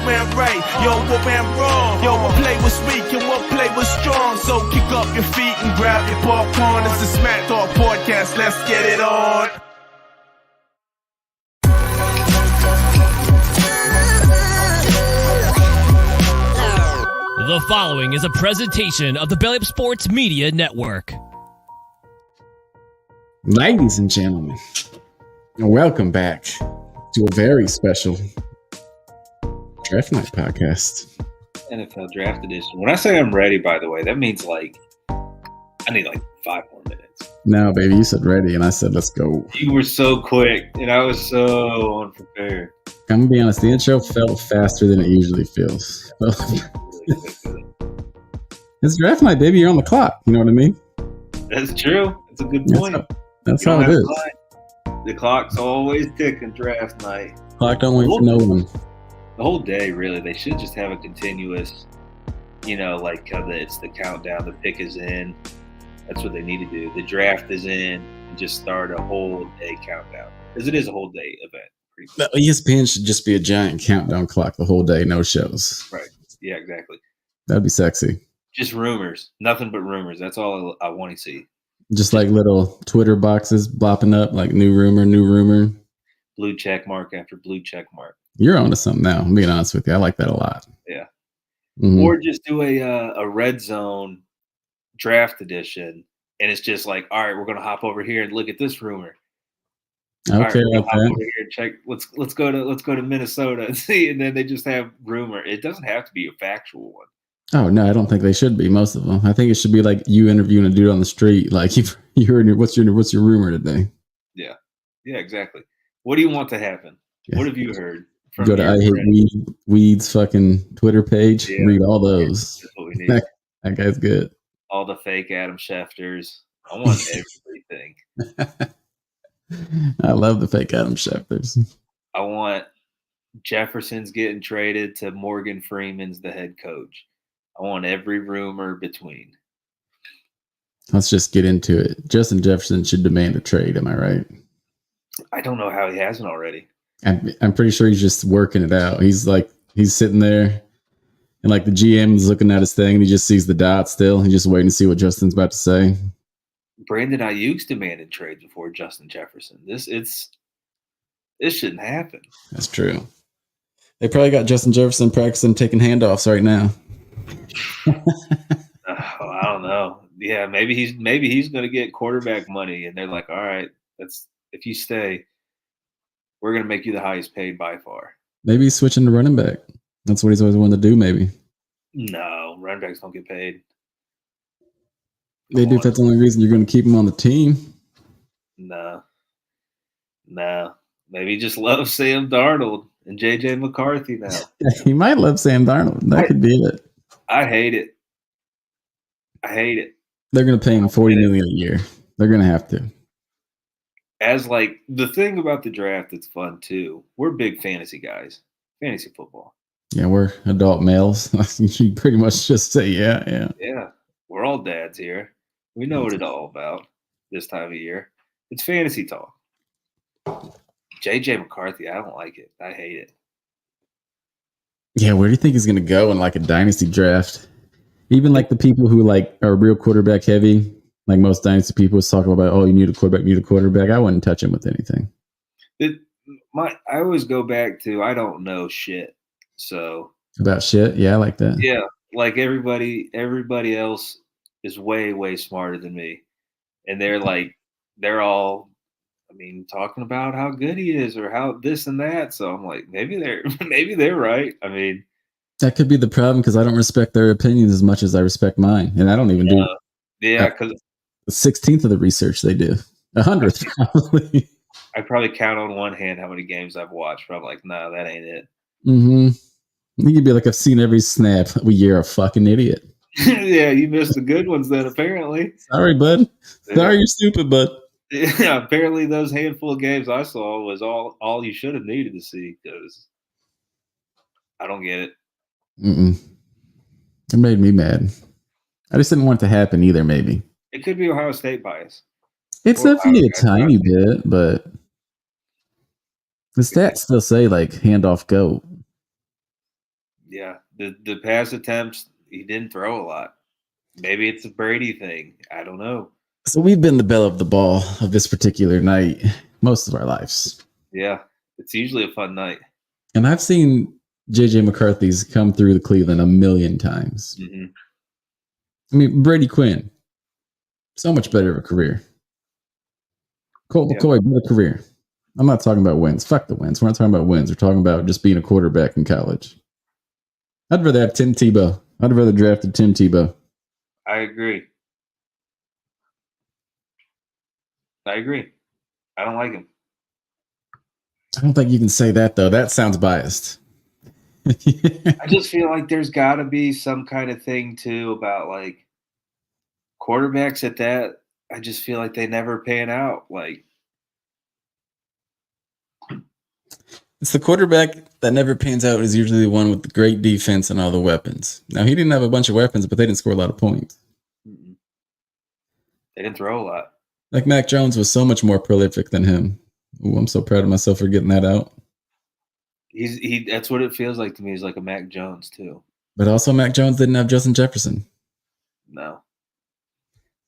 went right, yo, what went wrong? Yo, what play was weak and what play was strong? So kick up your feet and grab your popcorn. It's the Smack Talk Podcast, let's get it on. The following is a presentation of the Belly Up Sports Media Network. Ladies and gentlemen, welcome back to a very special Draft Night podcast. NFL Draft Edition. When I say I'm ready, by the way, that means I need 5 more minutes. No, baby, you said ready, and I said let's go. You were so quick, and I was so unprepared. I'm gonna be honest, the intro felt faster than it usually feels. It's draft night, baby. You're on the clock. You know what I mean? That's true. That's a good point. That's how it is. The clock's always ticking draft night. Clock don't wait for no one. The whole day, really. They should just have a continuous, it's the countdown. The pick is in. That's what they need to do. The draft is in, and just start a whole day countdown. Because it is a whole day event. No, ESPN should just be a giant countdown clock the whole day, no shows. Right. Yeah, exactly. That'd be sexy. Just rumors. Nothing but rumors. That's all I want to see. Just like little Twitter boxes bopping up, like new rumor. Blue check mark after blue check mark. You're onto something now. I'm being honest with you. I like that a lot. Yeah. Mm-hmm. Or just do a red zone draft edition, and it's just like, all right, we're going to hop over here and look at this rumor. Okay, right, hop over here and check. Let's go to Minnesota and see, and then they just have rumor. It doesn't have to be a factual one. Oh no, I don't think they should be. Most of them. I think it should be like you interviewing a dude on the street. Like you heard what's your rumor today? Yeah, exactly. What do you want to happen? Yeah. What have you heard? Go to I Hate Weeds fucking Twitter page. Yeah, read all those. That's what we need. That guy's good. All the fake Adam Schefters. I want everything. I love the fake Adam Schefters. I want Jefferson's getting traded to Morgan Freeman's the head coach. I want every rumor between. Let's just get into it. Justin Jefferson should demand a trade. Am I right? I don't know how he hasn't already. I'm pretty sure he's just working it out. He's sitting there, and the GM is looking at his thing, and he just sees the dot still. He's just waiting to see what Justin's about to say. Brandon Ayuk's demanded trade before Justin Jefferson. This shouldn't happen. That's true. They probably got Justin Jefferson practicing taking handoffs right now. I don't know. Yeah, maybe he's going to get quarterback money, and they're like, all right, if you stay, we're going to make you the highest paid by far. Maybe he's switching to running back. That's what he's always wanted to do. Maybe. No, running backs don't get paid. They do if that's the only reason you're going to keep him on the team. No. Maybe he just loves Sam Darnold and J.J. McCarthy now. He might love Sam Darnold. That could be it. I hate it. They're going to pay him $40 million a year. They're going to have to. As the thing about the draft that's fun too, we're big fantasy guys. Fantasy football. Yeah, we're adult males. You pretty much just say, yeah. Yeah, we're all dads here. We know what it's all about this time of year. It's fantasy talk. J.J. McCarthy, I don't like it. I hate it. Yeah, where do you think he's going to go in a dynasty draft? Even the people who are real quarterback heavy, most dynasty people was talking about, you need a quarterback. I wouldn't touch him with anything. I always go back to I don't know shit. So about shit, yeah, I like that. Yeah, everybody else is way, way smarter than me, and they're all, talking about how good he is or how this and that. So I'm like, maybe they're right. That could be the problem because I don't respect their opinions as much as I respect mine, and I don't even do. Yeah, because 16th of the research they do, 100th probably. I probably count on one hand how many games I've watched, but I'm like, no, that ain't it. Mm-hmm. You could be like, I've seen every snap. Well, you're a fucking idiot. Yeah, you missed the good ones then, apparently. Sorry, bud. Sorry, you're stupid, bud. Yeah, apparently those handful of games I saw was all you should have needed to see because I don't get it. Mm-mm. It made me mad. I just didn't want it to happen either, maybe. It could be Ohio State bias. It's definitely a tiny bit, but the stats still say handoff go. Yeah, the pass attempts, he didn't throw a lot. Maybe it's a Brady thing. I don't know. So we've been the belle of the ball of this particular night most of our lives. Yeah, it's usually a fun night. And I've seen JJ McCarthy's come through the Cleveland a million times. Mm-hmm. I mean, Brady Quinn, so much better of a career. Colt McCoy, better career. I'm not talking about wins. Fuck the wins. We're not talking about wins. We're talking about just being a quarterback in college. I'd rather have Tim Tebow. I'd rather drafted Tim Tebow. I agree. I don't like him. I don't think you can say that, though. That sounds biased. I just feel like there's got to be some kind of thing, too, about, like, quarterbacks at that. I just feel like they never pan out. Like, it's the quarterback that never pans out is usually the one with the great defense and all the weapons. Now, he didn't have a bunch of weapons, but they didn't score a lot of points. they didn't throw a lot. Like, Mac Jones was so much more prolific than him. Ooh, I'm so proud of myself for getting that out. That's what it feels like to me. He's like a Mac Jones, too. But also, Mac Jones didn't have Justin Jefferson. No.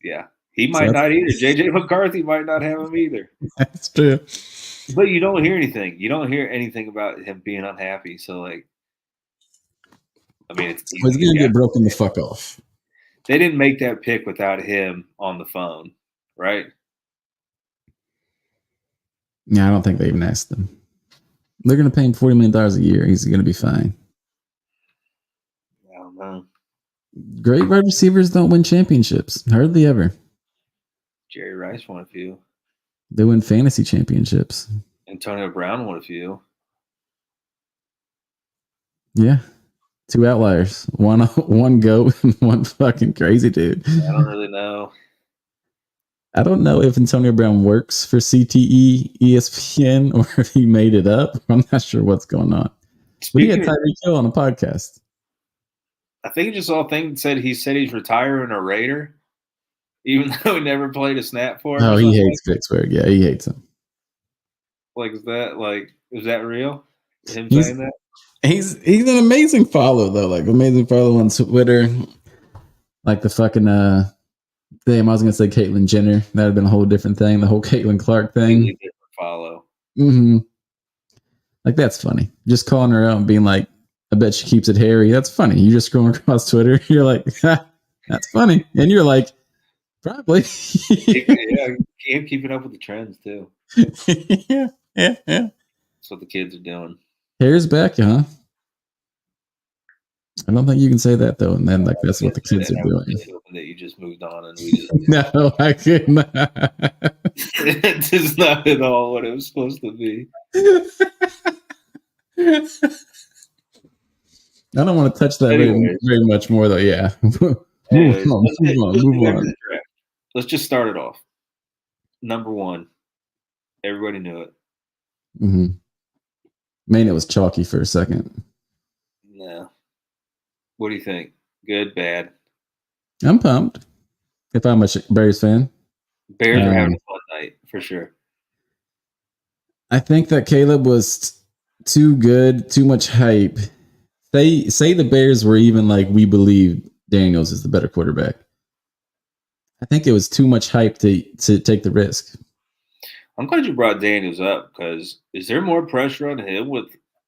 Yeah. He might not either. JJ McCarthy might not have him either. That's true. But you don't hear anything. You don't hear anything about him being unhappy. So, like, I mean, he's going to get broken the fuck off. They didn't make that pick without him on the phone, right? Yeah, I don't think they even asked him. They're going to pay him $40 million a year. He's going to be fine. I don't know. Great wide receivers don't win championships. Hardly ever. Jerry Rice won a few. They win fantasy championships. Antonio Brown won a few. Yeah. 2 outliers. One goat and one fucking crazy dude. I don't really know. I don't know if Antonio Brown works for CTE, ESPN, or if he made it up. I'm not sure what's going on. But he had Tyreek Hill on a podcast. I think he just saw a thing that he said he's retiring a Raider, even though he never played a snap for him. Oh, he hates Pittsburgh. Yeah, he hates him. Like, is that real? Him saying that? He's an amazing follow, though. Like, amazing follow on Twitter. Like the fucking damn, I was gonna say Caitlyn Jenner. That'd have been a whole different thing. The whole Caitlyn Clark thing. Different follow. Mm-hmm. Like, that's funny. Just calling her out and being like, I bet she keeps it hairy. That's funny. You just scrolling across Twitter. You're like, that's funny. And you're like, probably. Yeah, keeping up with the trends too. Yeah. That's what the kids are doing. Hair's back, huh? I don't think you can say that, though. And then, like, that's what the kids are doing. Really hoping that you just moved on and we just. No, I could not. It's just not at all what it was supposed to be. I don't want to touch that very much more, though. Yeah. Anyways, move on. Let's just start it off. Number one, everybody knew it. Mm-hmm. Man, it was chalky for a second. No. What do you think? Good, bad? I'm pumped. If I'm a Bears fan. Bears are having a fun night, for sure. I think that Caleb was too good, too much hype. Say the Bears were even like, we believe Daniels is the better quarterback. I think it was too much hype to take the risk. I'm glad you brought Daniels up, because is there more pressure on him with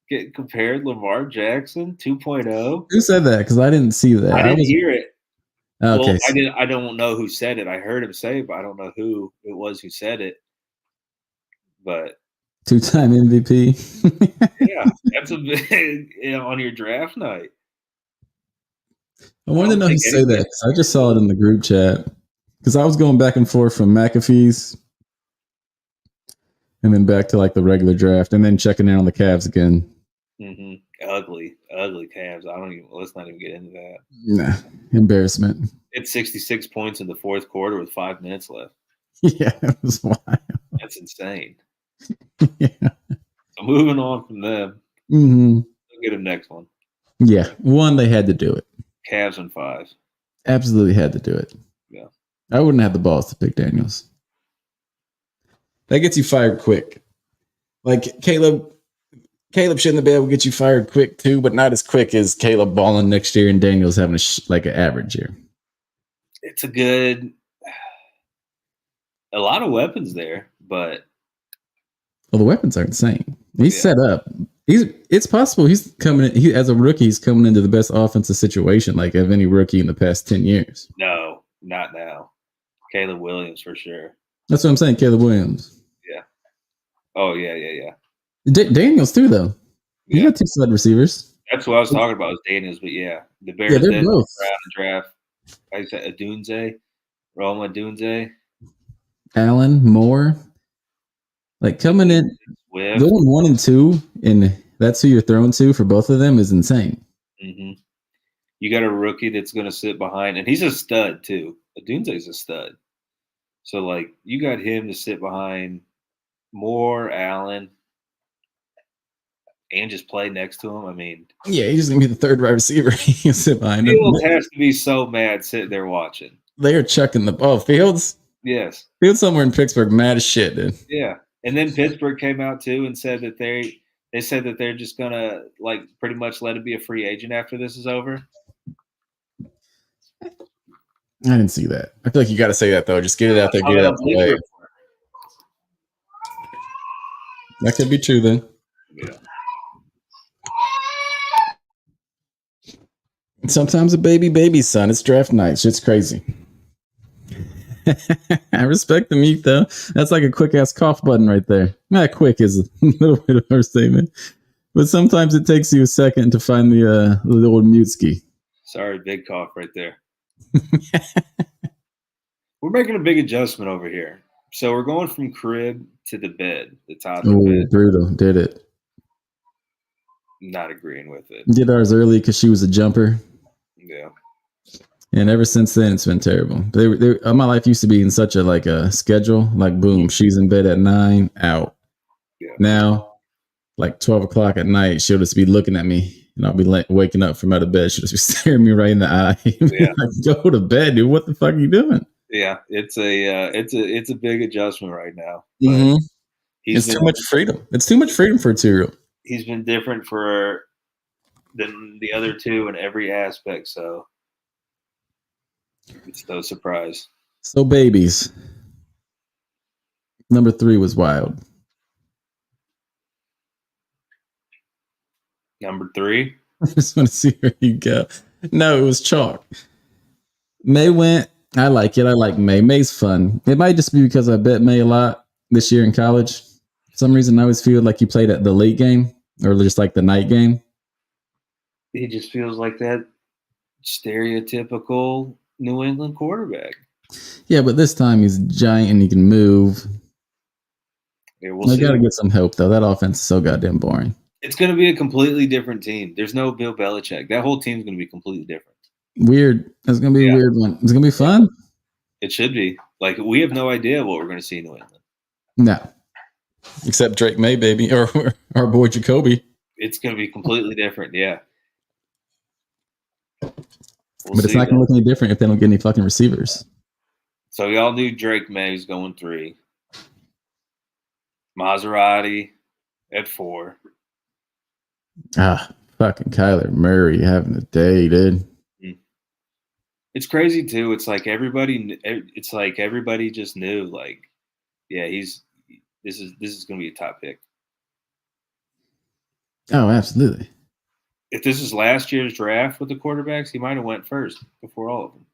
getting compared Lamar Jackson 2.0? Who said that? Because I didn't see that. I didn't hear it. Okay. Well, I don't know who said it. I heard him say it, but I don't know who it was who said it. But 2-time MVP. Yeah, that's a big on your draft night. I wanted to know who said that. I just saw it in the group chat because I was going back and forth from McAfee's and then back to like the regular draft and then checking in on the Cavs again. Mm-hmm. Ugly Cavs. Let's not even get into that. Nah, embarrassment. It's 66 points in the fourth quarter with 5 minutes left. Yeah, it was wild. That's insane. Yeah. So moving on from them, we'll get him next one. Yeah, one, they had to do it. Cavs in 5. Absolutely had to do it. Yeah, I wouldn't have the balls to pick Daniels. That gets you fired quick. Like Caleb, Caleb shouldn't be able to get you fired quick too, but not as quick as Caleb balling next year and Daniels having like an average year. It's a lot of weapons there, but well, the weapons are insane. He's set up. It's possible he's coming in, as a rookie, he's coming into the best offensive situation like of any rookie in the past 10 years. No, not now. Caleb Williams for sure. That's what I'm saying, Caleb Williams. Yeah. Oh, yeah. Daniels too, though. He got 2 stud receivers. That's what I was talking about was Daniels, but yeah. The Bears they're both. draft. Like I said, Roma Dunze. Allen, Moore. Like coming in, Swift. going 1 and 2, and that's who you're throwing to for both of them is insane. Mm-hmm. You got a rookie that's going to sit behind, and he's a stud too. Dunze's a stud. So, like, you got him to sit behind Moore, Allen, and just play next to him. I mean, yeah, he's just gonna be the third wide receiver. He can sit behind him. Fields has to be so mad sitting there watching. They are chucking the ball. Fields? Yes. Fields somewhere in Pittsburgh, mad as shit, dude. Yeah. And then Pittsburgh came out too and said that they said that they're just gonna like pretty much let him be a free agent after this is over. I didn't see that. I feel like you got to say that though. Just get it out there, get it out the way. That could be true then. Yeah. Sometimes a baby's son. It's draft night. Shit's crazy. I respect the mute though. That's like a quick ass cough button right there. Not quick is a little bit of a statement, but sometimes it takes you a second to find the old mute ski. Sorry, big cough right there. We're making a big adjustment over here. So we're going from crib to the bed, the top of the bed. Brutal. Did it. Not agreeing with it. Did ours early because she was a jumper. Yeah. And ever since then, it's been terrible. My life used to be in such a schedule. Like, boom, she's in bed at 9, out. Yeah. Now, like 12 o'clock at night, she'll just be looking at me, and I'll be waking up from out of bed. She'll just be staring me right in the eye. Yeah. Like, go to bed, dude. What the fuck are you doing? Yeah, it's a big adjustment right now. Mm-hmm. It's too much freedom. It's too much freedom for a 2-year-old. He's been different than the other two in every aspect. So it's no surprise. So babies. Number 3 was wild. Number 3. I just want to see where you go. No, it was chalk. May went. I like it. I like May. May's fun. It might just be because I bet May a lot this year in college. For some reason, I always feel like he played at the late game or just like the night game. He just feels like that stereotypical New England quarterback. Yeah, but this time he's giant and he can move. Yeah, we'll see. Got to get some help, though. That offense is so goddamn boring. It's going to be a completely different team. There's no Bill Belichick. That whole team's going to be completely different. Weird. It's going to be a weird one. It's going to be fun. It should be. Like, we have no idea what we're going to see in New England. No. Except Drake May, baby, or our boy Jacoby. It's going to be completely different, yeah. But it's not going to look any different if they don't get any fucking receivers. So y'all knew Drake May was going 3. Maserati at 4. Fucking Kyler Murray having a day, dude. It's crazy too. It's like everybody just knew, like, yeah, this is going to be a top pick. Oh, absolutely. If this is last year's draft with the quarterbacks, he might have went first before all of them.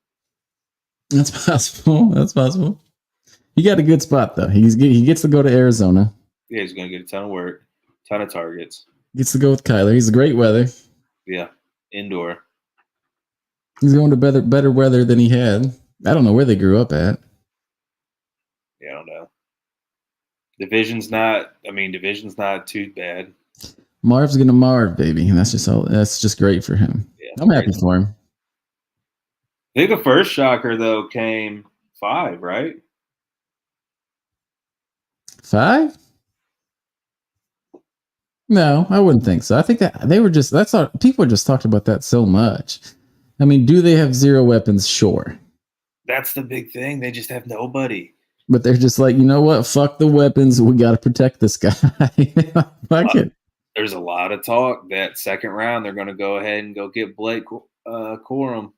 That's possible. That's possible. He got a good spot though. He gets to go to Arizona. Yeah, he's going to get a ton of work, ton of targets. Gets to go with Kyler. He's a great weather. Yeah, indoor. He's going to better weather than he had. I don't know where they grew up at. Yeah, I don't know. Division's not too bad. Marv's gonna Marv, baby, and that's just great for him. Yeah, I'm happy for him. I think the first shocker though came 5, right? 5? No, I wouldn't think so. I think that people just talked about that so much. I mean, do they have 0 weapons? Sure. That's the big thing. They just have nobody. But they're just like, you know what? Fuck the weapons. We got to protect this guy. Fuck it. There's a lot of talk that second round they're going to go ahead and go get Blake Corum.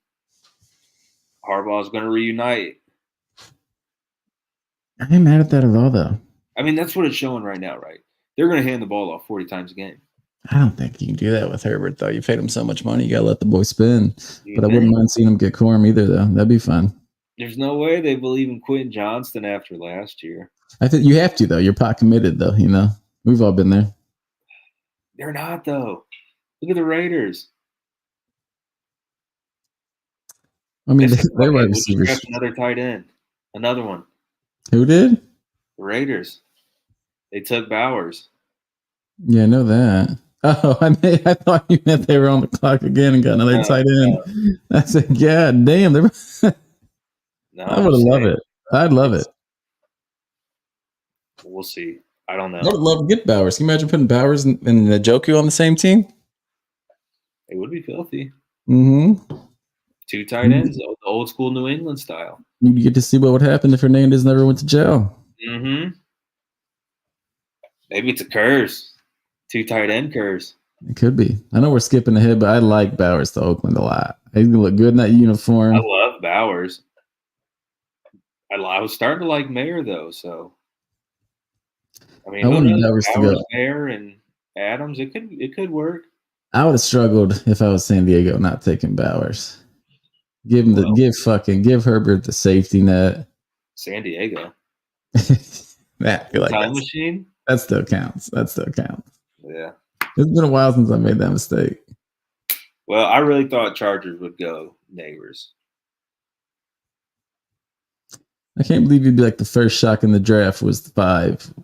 Harbaugh's going to reunite. I ain't mad at that at all, though. I mean, that's what it's showing right now, right? They're going to hand the ball off 40 times a game. I don't think you can do that with Herbert, though. You paid him so much money, you got to let the boy spin. But I think? wouldn't mind seeing him get Corum either, though. That'd be fun. There's no way they believe in Quentin Johnston after last year. I think you have to, though. You're pot committed, though. You know, we've all been there. They're not, though. Look at the Raiders. I mean, They they're wide we'll just receivers. draft another tight end. Another one. Who did? The Raiders. They took Bowers. Yeah, I know that. Oh, I thought you meant they were on the clock again and got another tight end. I said, God damn. No, I would love it. I'd love it. We'll see. I don't know. I would love to get Bowers. Can you imagine putting Bowers and Njoku on the same team? It would be filthy. Mm-hmm. Two tight ends, the old school New England style. You get to see what would happen if Hernandez never went to jail. Mm-hmm. Maybe it's a curse. Two tight end curse. It could be. I know we're skipping ahead, but I like Bowers to Oakland a lot. He's going to look good in that uniform. I love Bowers. I was starting to like Mayer, though, so. I mean, I wanted Bowers to go. Mayer and Adams, it could work. I would have struggled if I was San Diego not taking Bowers. Give Herbert the safety net. San Diego. I feel like Time machine? That still counts. Yeah. It's been a while since I made that mistake. Well, I really thought Chargers would go Neighbors. I can't believe you'd be like the first shock in the draft was the 5.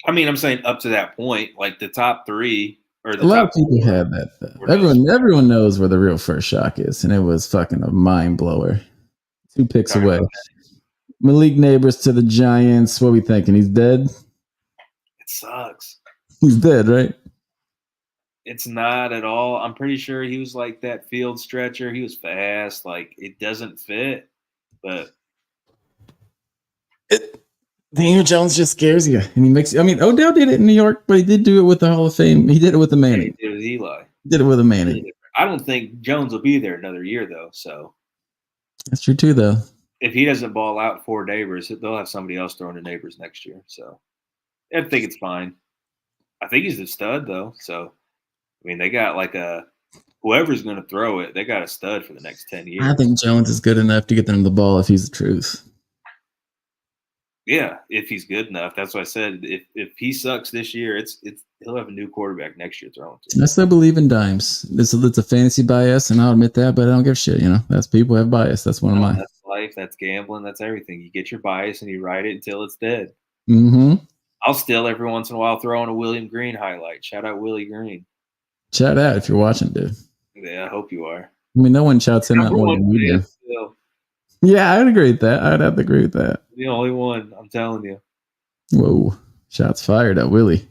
I mean, I'm saying up to that point, like the top 3 or the a lot top of people 4 had that though. Everyone knows where the real first shock is, and it was fucking a mind blower. 2 picks away. Malik Neighbors to the Giants. What are we thinking? He's dead? It sucks. He's dead, right? It's not at all. I'm pretty sure he was like that field stretcher. He was fast. Like, it doesn't fit. But Daniel Jones just scares you. And he makes, I mean, Odell did it in New York, but he did do it with the Hall of Fame. He did it with the Manning. He did it with Eli. Did it with a Manning. I don't think Jones will be there another year, though. So that's true, too, though. If he doesn't ball out for Neighbors, they'll have somebody else throwing to Neighbors next year. So I think it's fine. I think he's a stud, though. So, I mean, they got like whoever's going to throw it, they got a stud for the next 10 years. I think Jones is good enough to get them the ball if he's the truth. Yeah, if he's good enough. That's what I said. If he sucks this year, he'll have a new quarterback next year throwing to. I still believe in dimes. It's a fantasy bias, and I'll admit that, but I don't give a shit. You know, that's people have bias. That's one of mine. That's life. That's gambling. That's everything. You get your bias and you ride it until it's dead. Mm-hmm. I'll still every once in a while throw in a William Green highlight. Shout out Willie Green. Shout out if you're watching, dude. Yeah, I hope you are. I mean, no one shouts him out more than you do. Yeah, I'd agree with that. I'd have to agree with that. The only one, I'm telling you. Whoa. Shots fired at Willie.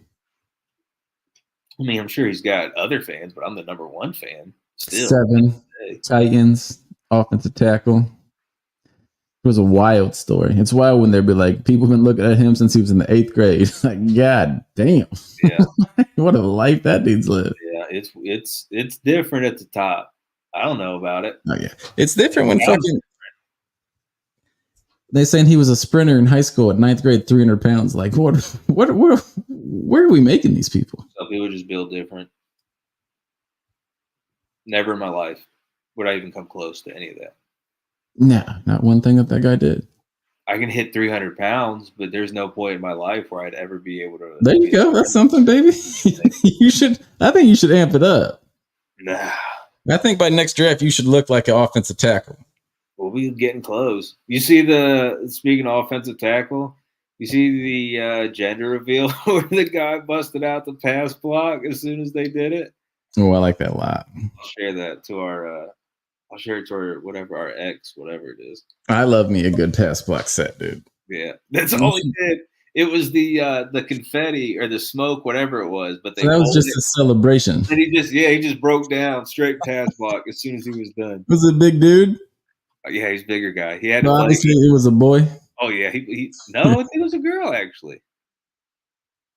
I mean, I'm sure he's got other fans, but I'm the number 1 fan. Still. 7 Titans, offensive tackle. It was a wild story. It's wild when they'd be like, people have been looking at him since he was in the 8th grade. Like, God damn. Yeah. What a life that dude's lived. Yeah, it's different at the top. I don't know about it. Oh, yeah. It's different when fucking... They saying he was a sprinter in high school at 9th grade, 300 pounds. Like, where are we making these people? Some people just build different. Never in my life would I even come close to any of that. No, not one thing that guy did. I can hit 300 pounds, but there's no point in my life where I'd ever be able to. There you go. That's something, baby. I think you should amp it up. Nah. I think by next draft, you should look like an offensive tackle. We'll be getting close. You see speaking of offensive tackle, you see the gender reveal where the guy busted out the pass block as soon as they did it? Oh, I like that a lot. I'll share that to I'll share it to our ex, whatever it is. I love me a good pass block set, dude. Yeah. That's all he did. It was the confetti or the smoke, whatever it was, but that was just a celebration. And he just broke down straight pass block as soon as he was done. Was it a big dude? Yeah, he's a bigger guy. He had obviously it was a boy. Oh yeah, no, it was a girl actually.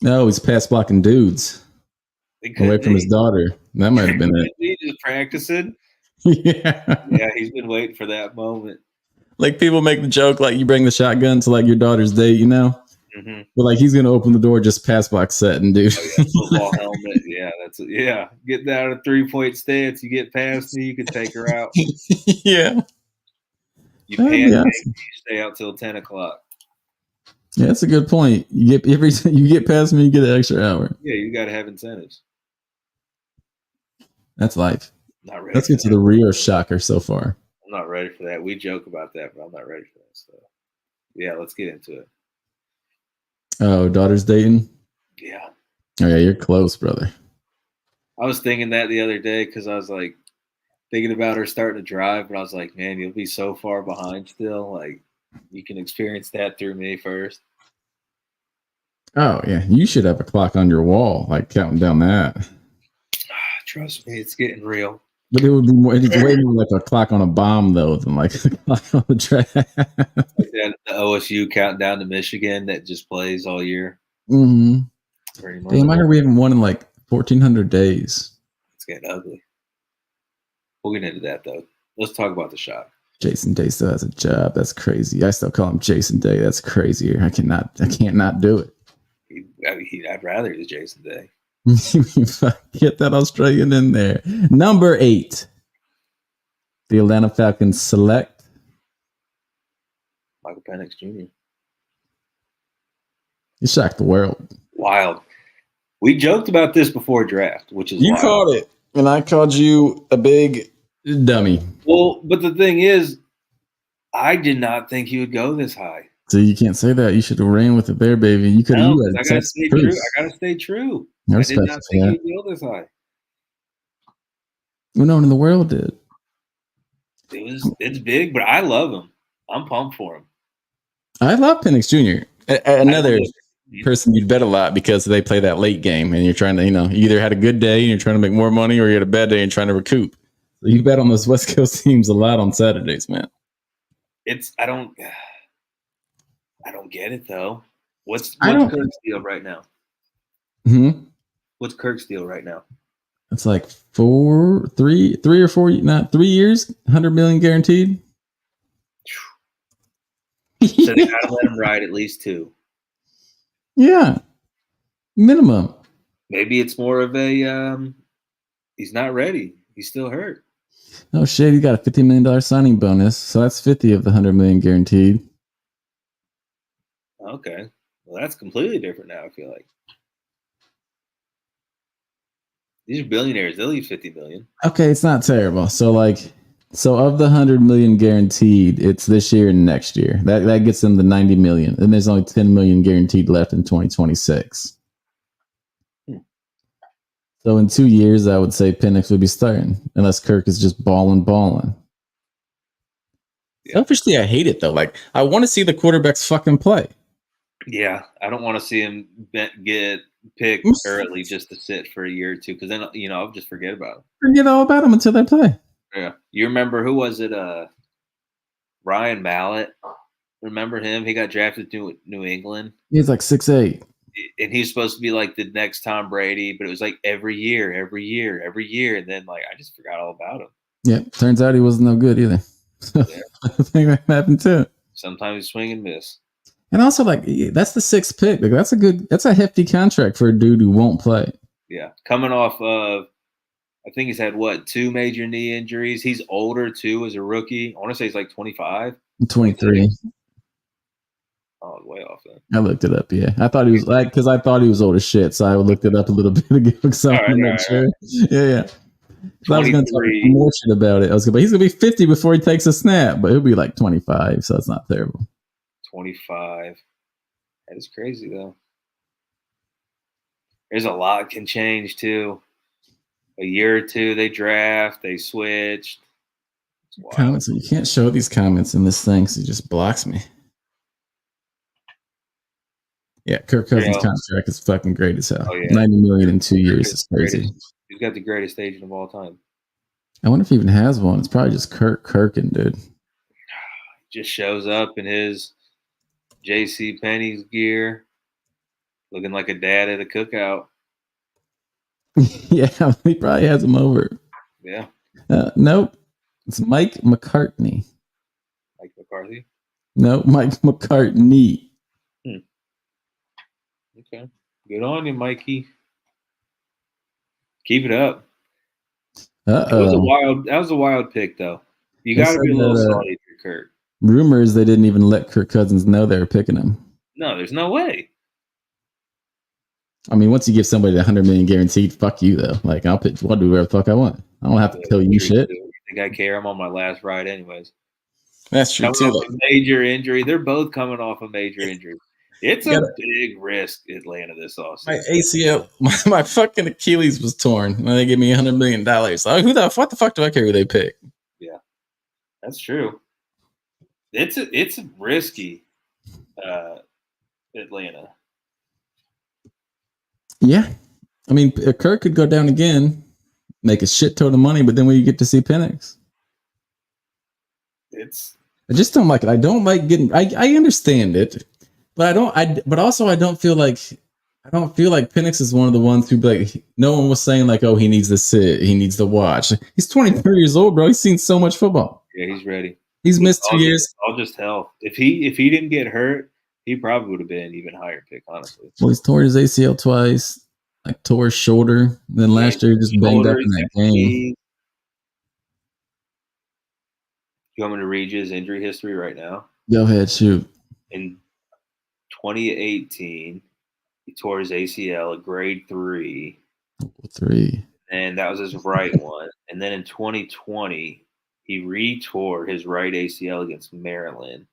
No, he's pass blocking dudes. It could away from his be. daughter. That might have been it. He's just practicing. Yeah. Yeah, he's been waiting for that moment. Like people make the joke, like you bring the shotgun to like your daughter's date, you know? Mm-hmm. But like he's gonna open the door just pass box setting, dude. Oh yeah, football helmet. Yeah, that's it. Yeah. Get down a 3-point stance. You get past me, you can take her out. Yeah. You That'd be pancake, awesome. you stay out till 10 o'clock. Yeah, that's a good point. You get every time you get past me, you get an extra hour. Yeah, you got to have incentives. That's life. Not ready Let's for get to that. the real shocker so far. I'm not ready for that. We joke about that, but I'm not ready for that stuff. Yeah, let's get into it. Oh, daughter's dating? Yeah. Oh yeah, you're close, brother. I was thinking that the other day because I was like thinking about her starting to drive, but I was like, man, you'll be so far behind still. Like, you can experience that through me first. Oh yeah, you should have a clock on your wall, like counting down that. Trust me, it's getting real. But it would be more. It's way more like a clock on a bomb though than like a clock on the track. Like that, the OSU counting down to Michigan that just plays all year. Mm-hmm. Pretty much. Damn, I heard we haven't won in like 1,400 days. It's getting ugly. We'll get into that though. Let's talk about the shot. Jason Day still has a job. That's crazy. I still call him Jason Day. That's crazy. I can't not do it. I'd rather it's Jason Day. Get that Australian in there. Number 8. The Atlanta Falcons select Michael Penix Jr. You shocked the world. Wild. We joked about this before draft, which is You wild. called it, and I called you a big dummy. Well, but the thing is, I did not think he would go this high. So you can't say that. You should have ran with it there, baby. You could have. No, I gotta stay true. I gotta stay true. I did not think he would go this high. Well, no one in the world did. It's big, but I love him. I'm pumped for him. I love Penix Jr. Another person you'd bet a lot because they play that late game, and you're trying to, you either had a good day and you're trying to make more money, or you had a bad day and trying to recoup. So you bet on those West Coast teams a lot on Saturdays, man. I don't get it though. What's Kirk's deal right now? What's Kirk's deal right now? It's like 3 or 4, not 3 years, 100 million guaranteed. So they gotta let him ride at least 2. Yeah, minimum. Maybe it's more of a he's not ready. He's still hurt. Oh shit, he got a $50 million signing bonus, so that's 50 of the 100 million guaranteed. Okay, well that's completely different now. I feel like these are billionaires. They'll leave 50 million. Okay, it's not terrible. So of the 100 million guaranteed, it's this year and next year. That gets them the 90 million, and there's only 10 million guaranteed left in 2026. So in 2 years, I would say Penix would be starting, unless Kirk is just balling. Yeah. Selfishly, I hate it though. Like, I want to see the quarterbacks fucking play. Yeah, I don't want to see him get picked early just to sit for a year or two, because then I'll just forget about him. Forget all about them until they play. Yeah, you remember who was it? Ryan Mallett. Remember him? He got drafted to New England. He's like 6'8". And he's supposed to be like the next Tom Brady, but it was like every year. And then like I just forgot all about him. Yeah, turns out he wasn't no good either. So yeah. I think that happened too. Sometimes you swing and miss. And also, like, that's the 6th pick. Like, that's a hefty contract for a dude who won't play. Yeah, coming off of, I think he's had 2 major knee injuries. He's older too as a rookie. I want to say he's like 25. 23. Oh, way off then. I looked it up. Yeah, I thought he was because I thought he was old as shit, so I looked it up a little bit ago because I wanted to make sure. Yeah. I was going to talk more shit about it. But he's going to be 50 before he takes a snap, but he'll be like 25, so it's not terrible. 25. That is crazy though. There's a lot can change too. A year or two, they draft, they switched. Comments. You can't show these comments in this thing, so it just blocks me. Yeah, Kirk Cousins' contract is fucking great as hell. Oh, yeah. 90 million in 2 years is crazy. He's got the greatest agent of all time. I wonder if he even has one. It's probably just Kirkin, dude. Just shows up in his J.C. Penney's gear, looking like a dad at a cookout. Yeah, he probably has him over. Yeah, Nope. It's Mike McCartney. Mike McCarthy. No, Mike McCartney. Okay, good on you, Mikey. Keep it up. That was a Uh-oh. wild. That was a wild pick, though. You They got to said be a little that salty for Kurt. rumors they didn't even let Kirk Cousins know they were picking him. No, there's no way. I mean, once you give somebody the $100 million guaranteed, fuck you though. Like I'll do whatever the fuck I want. I don't have to tell you True, shit. too. You think I care? I'm on my last ride, anyways. That's true Coming too. off a major injury. They're both coming off a major injury. It's a Gotta- big risk, Atlanta, this My offseason. ACL, my fucking Achilles was torn, and they gave me $100 million. Like, what the fuck do I care who they pick? Yeah, that's true. It's risky, Atlanta. Yeah, I mean, Kirk could go down again, make a shit ton of money, but then when you get to see Penix, I just don't like it. I don't like getting. I understand it, but I don't. But also I don't feel like. I don't feel like Penix is one of the ones who like. No one was saying like, oh, he needs to sit, he needs to watch. He's 23 years old, bro. He's seen so much football. Yeah, he's ready. He's missed 2 years. All just health. If he didn't get hurt, he probably would have been an even higher pick, honestly. Well, he's torn his ACL twice, like tore his shoulder. Then last year, he just banged up in that game. You want me to read you his injury history right now? Go ahead, shoot. In 2018, he tore his ACL at grade 3. 3. And that was his right one. And then in 2020, he re-tore his right ACL against Maryland.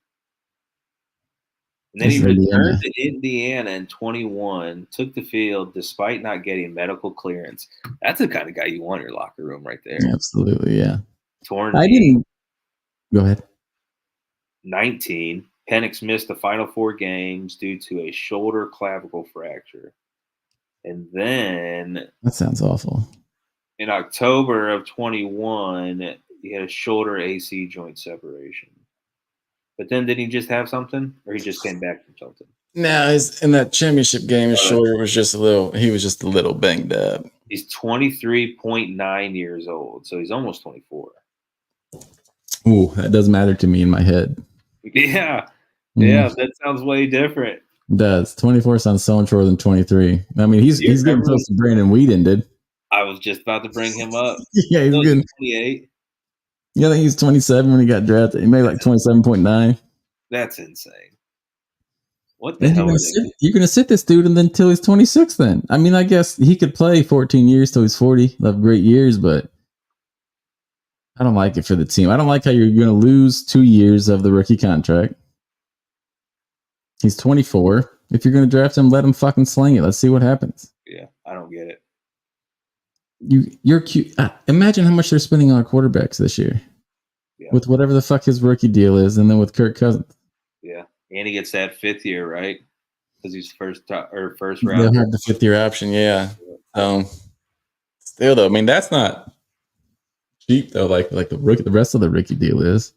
And then he returned to Indiana in 21, took the field despite not getting medical clearance. That's the kind of guy you want in your locker room right there. Absolutely, yeah. Torn I knee. didn't. Go ahead. 19. Penix missed the final 4 games due to a shoulder clavicle fracture. And then That sounds awful. in October of 21, he had a shoulder AC joint separation. But then did he just have something, or he just came back from something? No, in that championship game, his shoulder was just a little. He was just a little banged up. He's 23.9 years old, so he's almost 24. Ooh, that does matter to me in my head. Yeah, yeah, that sounds way different. It does. 24 sounds so much more than 23. I mean, he's getting close to Brandon Whedon did. I was just about to bring him up. Yeah, he's good. 28. Yeah, I think he's 27 when he got drafted. He made like 27.9. That's insane. What the hell? You're gonna sit this dude and then until he's 26. Then I mean, I guess he could play 14 years till he's 40. Love great years, but I don't like it for the team. I don't like how you're gonna lose 2 years of the rookie contract. He's 24. If you're gonna draft him, let him fucking sling it. Let's see what happens. Yeah, I don't get it. You're cute. Imagine how much they're spending on quarterbacks this year, with whatever the fuck his rookie deal is, and then with Kirk Cousins. Yeah, and he gets that 5th year, right? Because he's first round. They'll have the 5th year option, yeah. Still though, I mean that's not cheap though. Like the rest of the rookie deal is.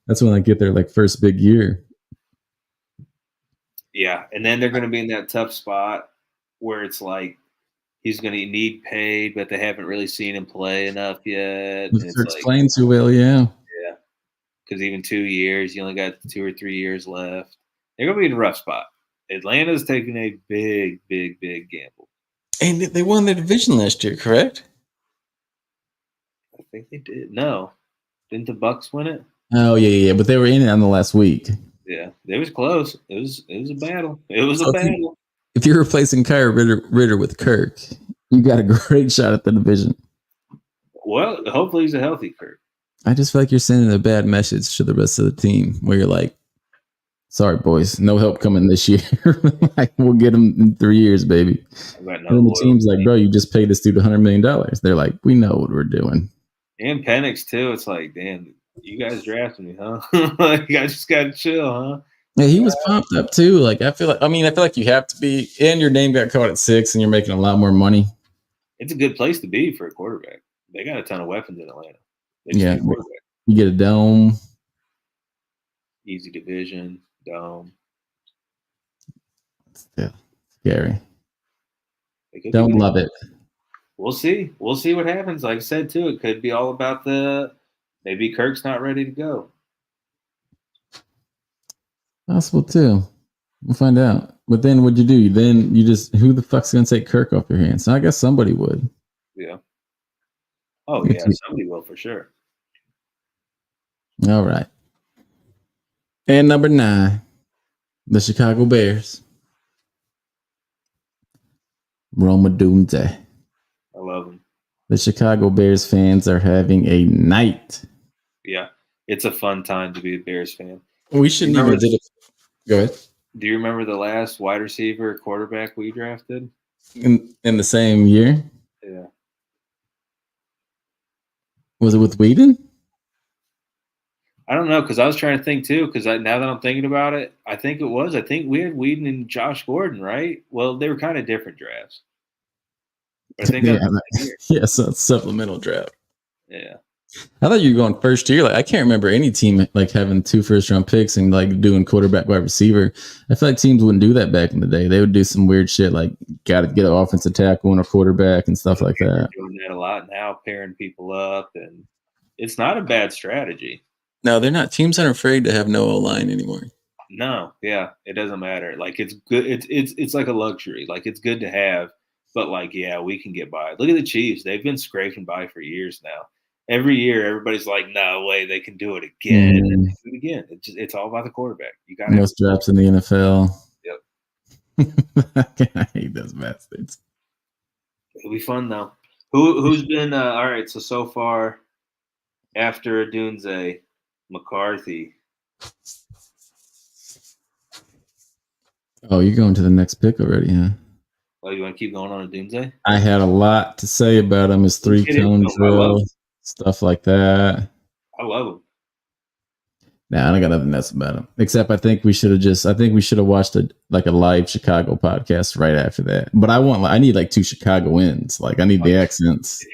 That's when they get their like first big year. Yeah, and then they're going to be in that tough spot where it's like he's going to need paid, but they haven't really seen him play enough yet. And it's like, playing too well, yeah. Yeah, because even 2 years, you only got 2 or 3 years left. They're going to be in a rough spot. Atlanta's taking a big, big, big gamble. And they won the division last year, correct? I think they did. No, didn't the Bucks win it? Oh yeah. But they were in it on the last week. Yeah, it was close. It was a battle. It was a battle. If you're replacing Kyrie Ritter with Kirk, you got a great shot at the division. Well, hopefully he's a healthy Kirk. I just feel like you're sending a bad message to the rest of the team where you're like, sorry, boys, no help coming this year. Like, we'll get them in 3 years, baby. And the team's like, bro, you just paid this dude $100 million. They're like, we know what we're doing. And Penix, too. It's like, damn, you guys drafted me, huh? Like, I just got to chill, huh? Yeah, he was pumped up, too. Like, I feel like you have to be, and your name got caught at 6, and you're making a lot more money. It's a good place to be for a quarterback. They got a ton of weapons in Atlanta. Yeah, you get a dome. Easy division, dome. Still scary. Don't love it. We'll see. We'll see what happens. Like I said, too, it could be all about maybe Kirk's not ready to go. Possible too. We'll find out. But then what'd you do? Then you just who the fuck's gonna take Kirk off your hands? So I guess somebody would. Yeah. Oh yeah, somebody will for sure. All right. And number 9, the Chicago Bears. Roma Doomsday. I love them. The Chicago Bears fans are having a night. Yeah, it's a fun time to be a Bears fan. We shouldn't even did it. Go ahead. Do you remember the last wide receiver quarterback we drafted? In the same year? Yeah. Was it with Whedon? I don't know, because I was trying to think too. Because now that I'm thinking about it, I think it was. I think we had Whedon and Josh Gordon, right? Well, they were kind of different drafts. But I think yeah, so it's supplemental draft. Yeah. I thought you were going first year. Like I can't remember any team like having 2 first-round picks and like doing quarterback, wide receiver. I feel like teams wouldn't do that back in the day. They would do some weird shit like got to get an offensive tackle and a quarterback and stuff like that. Doing that a lot now, pairing people up, and it's not a bad strategy. No, they're not. Teams aren't afraid to have no O-line anymore. No, yeah, it doesn't matter. Like it's good. It's like a luxury. Like it's good to have, but like yeah, we can get by. Look at the Chiefs. They've been scraping by for years now. Every year, everybody's like, "No way, they can do it again." And they do it again. It's all about the quarterback. You got most drops in the NFL. Yep. I hate those bastards. It'll be fun though. Who's been all right? So far, after Dunze, McCarthy. Oh, you're going to the next pick already, huh? Oh, you want to keep going on a Dunze? I had a lot to say about him. His 3-cone drill, stuff like that. I love him. Nah, I don't got nothing else about him. Except I think we should have watched a live Chicago podcast right after that. But I need like 2 Chicagoans. Like I need the accents.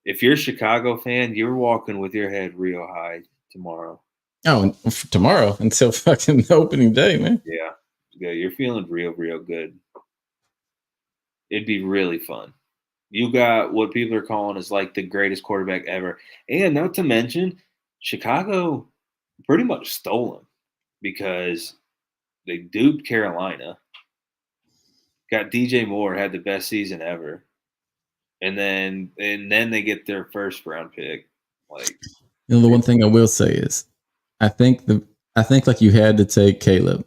If you're a Chicago fan, you're walking with your head real high tomorrow. Oh, tomorrow until fucking the opening day, man. Yeah. Yeah, you're feeling real, real good. It'd be really fun. You got what people are calling is like the greatest quarterback ever. And not to mention, Chicago pretty much stole him because they duped Carolina. Got DJ Moore, had the best season ever. And then they get their first round pick. Like, the one thing I will say is I think like you had to take Caleb.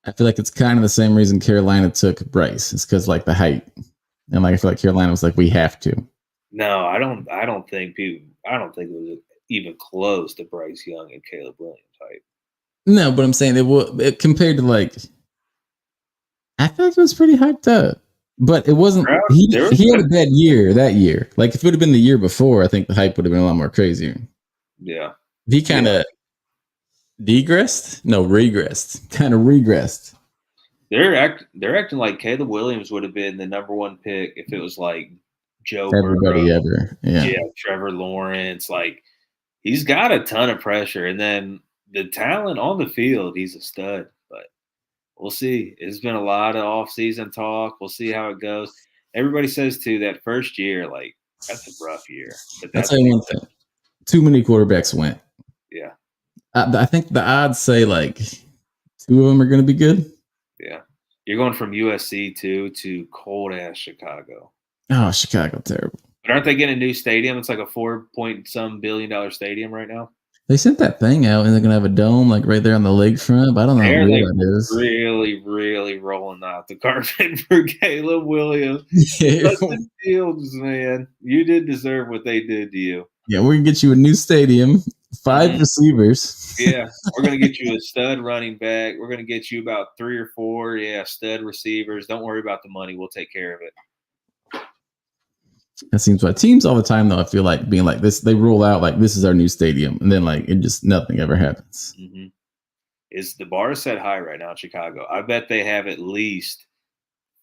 I feel like it's kind of the same reason Carolina took Bryce. It's because like the height, and like I feel like Carolina was like, we have to. No, I don't think it was even close to Bryce Young and Caleb Williams height. No, but I'm saying it compared to like, I feel like it was pretty hyped up, but it wasn't. He had a bad year that year. Like if it would have been the year before, I think the hype would have been a lot more crazier. Yeah, he kind of. Regressed. Kind of regressed. They're acting like Caleb Williams would have been the number 1 pick if it was like Joe everybody Burrow. Ever. Yeah, Trevor Lawrence. Like he's got a ton of pressure, and then the talent on the field, he's a stud. But we'll see. It's been a lot of off-season talk. We'll see how it goes. Everybody says too that first year, like that's a rough year. But that's one thing. Too many quarterbacks went. Yeah. I think the odds say like 2 of them are going to be good. Yeah. You're going from USC to cold ass Chicago. Oh, Chicago, terrible. But aren't they getting a new stadium? It's like a $4 billion stadion right now. They sent that thing out and they're going to have a dome like right there on the lakefront. But I don't know how real that is. Really, really rolling out the carpet for Caleb Williams. Yeah. Justin Fields, man. You did deserve what they did to you. Yeah, we're going to get you a new stadium. 5 receivers. Yeah, we're going to get you a stud running back. We're going to get you about 3 or 4, stud receivers. Don't worry about the money. We'll take care of it. That seems like teams all the time, though, I feel like being like this, they roll out like this is our new stadium. And then like it just nothing ever happens. Mm-hmm. The bar is set high right now in Chicago. I bet they have at least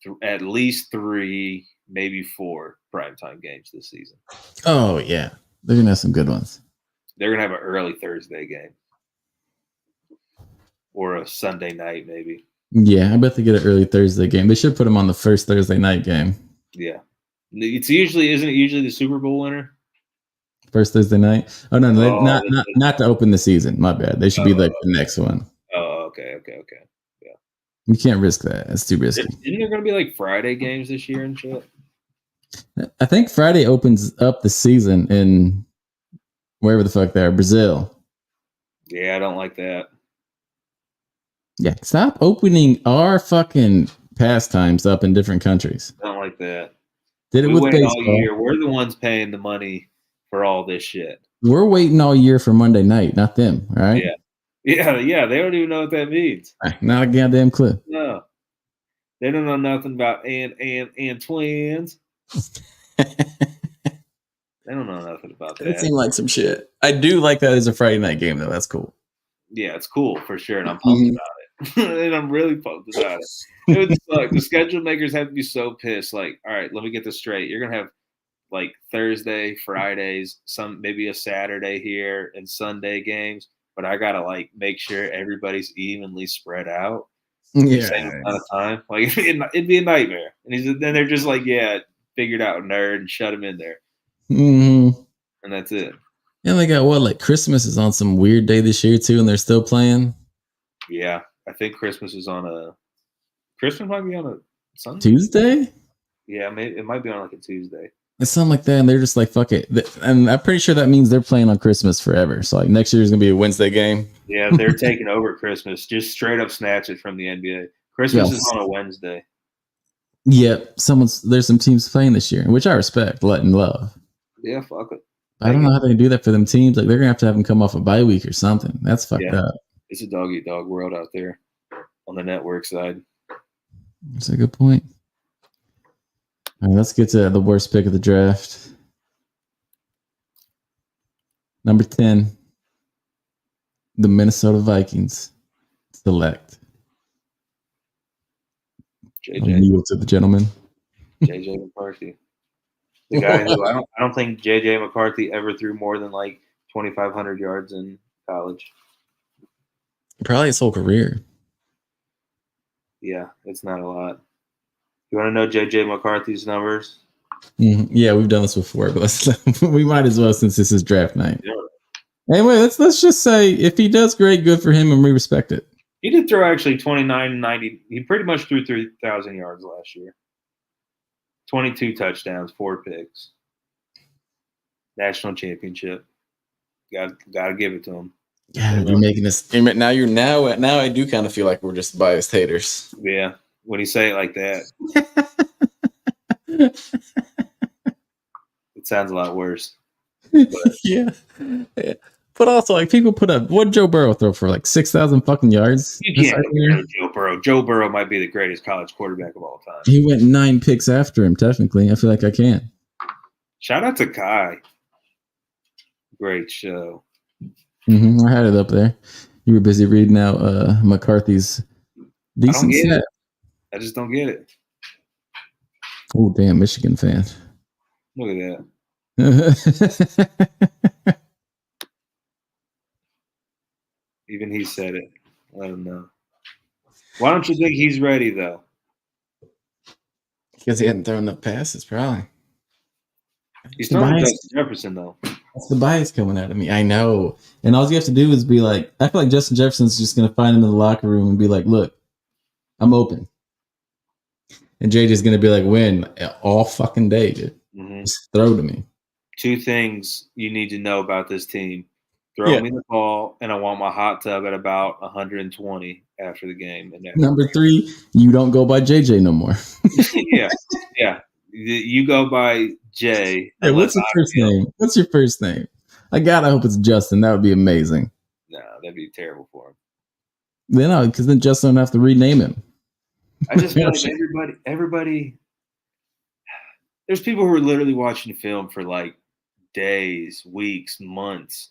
3, maybe 4 primetime games this season. Oh, yeah. They're going to have some good ones. They're going to have an early Thursday game or a Sunday night, maybe. Yeah, I bet they get an early Thursday game. They should put them on the first Thursday night game. Yeah. It's usually isn't it usually the Super Bowl winner? First Thursday night. Oh no, Oh, not to open the season. My bad. They should be like the next one. okay. Yeah. You can't risk that. It's too risky. Isn't there going to be like Friday games this year and shit? I think Friday opens up the season in wherever the fuck they are, Brazil. Yeah, I don't like that. Yeah, stop opening our fucking pastimes up in different countries. I don't like that. Did it We with wait baseball. all year. We're the ones paying the money for all this shit. We're waiting all year for Monday night, not them. All right. Yeah. They don't even know what that means. Not a goddamn clue. No, they don't know nothing about and twins. They don't know nothing about that. That seemed like some shit. I do like that as a Friday night game though. That's cool. Yeah, it's cool for sure, and I'm pumped about it. And I'm really pumped about it. It would suck. The schedule makers have to be so pissed. Like, all right, let me get this straight. You're gonna have like Thursday, Fridays, some maybe a Saturday here, and Sunday games. But I gotta like make sure everybody's evenly spread out. Yeah. Same amount of time. Like it'd be a nightmare. And then they're just like, yeah, figured out nerd and shut him in there, Mm-hmm. and that's it. And they got what? Like Christmas is on some weird day this year too, and they're still playing. Yeah, I think Christmas might be on a Sunday. Tuesday? Yeah, maybe it might be on like a Tuesday. It's something like that, and they're just like, fuck it. And I'm pretty sure that means they're playing on Christmas forever. So like next year's gonna be a Wednesday game. Yeah, they're taking over Christmas. Just straight up snatch it from the NBA. Christmas is on a Wednesday. Yep. There's some teams playing this year, which I respect, and love. Yeah, fuck it. I don't know how they do that for them teams. Like they're gonna have to have them come off a bye week or something. That's fucked up. It's a dog eat dog world out there on the network side. That's a good point. All right, let's get to the worst pick of the draft. Number 10, the Minnesota Vikings select. JJ. I'll kneel to the gentleman. JJ McCarthy. The guy who I don't think JJ McCarthy ever threw more than like 2,500 yards in college. Probably his whole career. Yeah, it's not a lot. You want to know JJ McCarthy's numbers? Mm-hmm. Yeah, we've done this before, but we might as well since this is draft night. Yeah. Anyway, let's just say if he does great, good for him, and we respect it. He did throw actually 29-90. He pretty much threw 3,000 yards last year. 22 touchdowns, 4 picks. National championship. Got to give it to him. Yeah, you're making this. Now I do kind of feel like we're just biased haters. Yeah, when you say it like that, it sounds a lot worse. But, yeah. But also, like people put up what Joe Burrow throw for like 6,000 fucking yards. You can't compare Joe Burrow. Joe Burrow might be the greatest college quarterback of all time. He went 9 picks after him. Technically, I feel like I can. Shout out to Kai. Great show. Mm-hmm. I had it up there. You were busy reading out McCarthy's decent set. I just don't get it. Oh, damn, Michigan fan. Look at that. Even he said it. I don't know. Why don't you think he's ready, though? Because he hadn't thrown enough passes, probably. He's throwing Justin Jefferson, though. That's the bias coming out of me. I know. And all you have to do is be like, I feel like Justin Jefferson's just going to find him in the locker room and be like, look, I'm open. And JJ's going to be like, win all fucking day, dude. Mm-hmm. Just throw to me. 2 things you need to know about this team. Throw me the ball, and I want my hot tub at about 120 after the game. And Number 3, you don't go by JJ no more. Yeah. You go by Jay. Hey, what's your first name? What's your first name? I hope it's Justin. That would be amazing. No, that'd be terrible for him. Then because then Justin don't have to rename him. I just feel like everybody. There's people who are literally watching film for like days, weeks, months,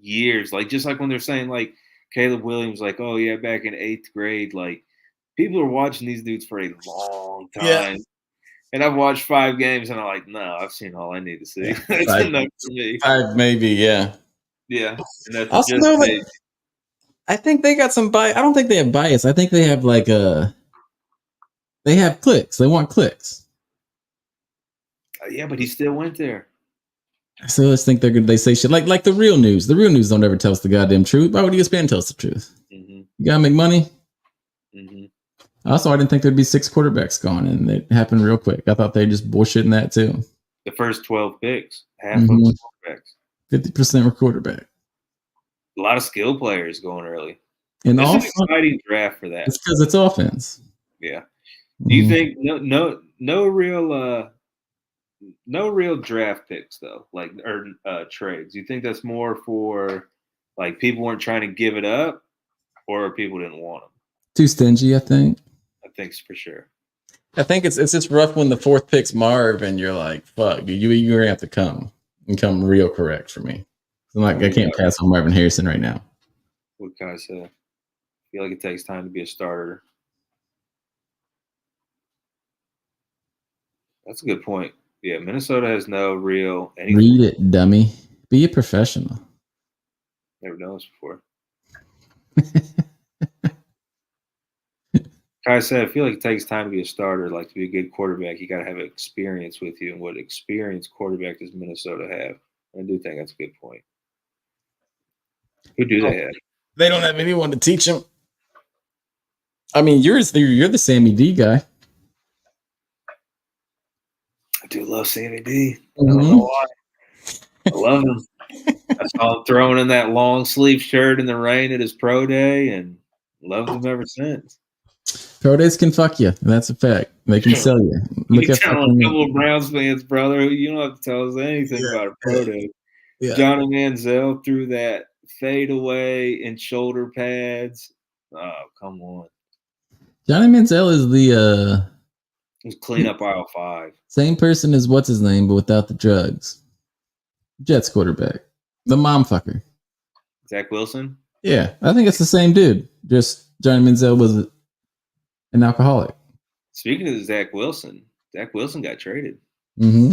years. Like just like when they're saying like Caleb Williams, like, oh yeah, back in 8th grade, like people are watching these dudes for a long time. Yeah. And I've watched 5 games, and I'm like, no, I've seen all I need to see. That's enough for me. 5 maybe, yeah. Yeah. And that's also, just like, I think they got some bias. I don't think they have bias. I think they have like they have clicks. They want clicks. Yeah, but he still went there. So let's think they say shit like the real news. The real news don't ever tell us the goddamn truth. Why would ESPN tell us the truth? Mm-hmm. You gotta make money. Mm-hmm. Also, I didn't think there'd be 6 quarterbacks gone, and it happened real quick. I thought they just bullshitting that too. The first 12 picks, half of them quarterbacks. 50% were quarterback. A lot of skill players going early. And It's also, an exciting draft for that. it's because it's offense. Yeah. Do you think no real draft picks though, like or trades? You think that's more for like people weren't trying to give it up, or people didn't want them? Too stingy, I think. I think for sure. I think it's just rough when the 4th pick's Marv, and you're like, "Fuck, you're gonna have to come real correct for me." I can't pass on Marvin Harrison right now. What can I say? I feel like it takes time to be a starter. That's a good point. Yeah, Minnesota has no real anything. Read it, dummy. Be a professional. Never done this before. I said, I feel like it takes time to be a starter. Like to be a good quarterback, you got to have experience with you. And what experienced quarterback does Minnesota have? I do think that's a good point. Who do they have? They don't have anyone to teach them. I mean, you're the Sammy D guy. I do love Sammy D. I don't know why. I love him. I saw him throwing in that long sleeve shirt in the rain at his pro day, and loved him ever since. Pro days can fuck you. That's a fact. They can sell you. You telling a couple of Browns fans, brother, you don't have to tell us anything about a pro day. Yeah. Johnny Manziel threw that fadeaway and shoulder pads. Oh, come on. Johnny Manziel is the He's clean up aisle 5. Same person as what's his name, but without the drugs. Jets quarterback. The mom fucker. Zach Wilson? Yeah, I think it's the same dude. Just Johnny Manziel was an alcoholic. Speaking of Zach Wilson got traded. Mm-hmm.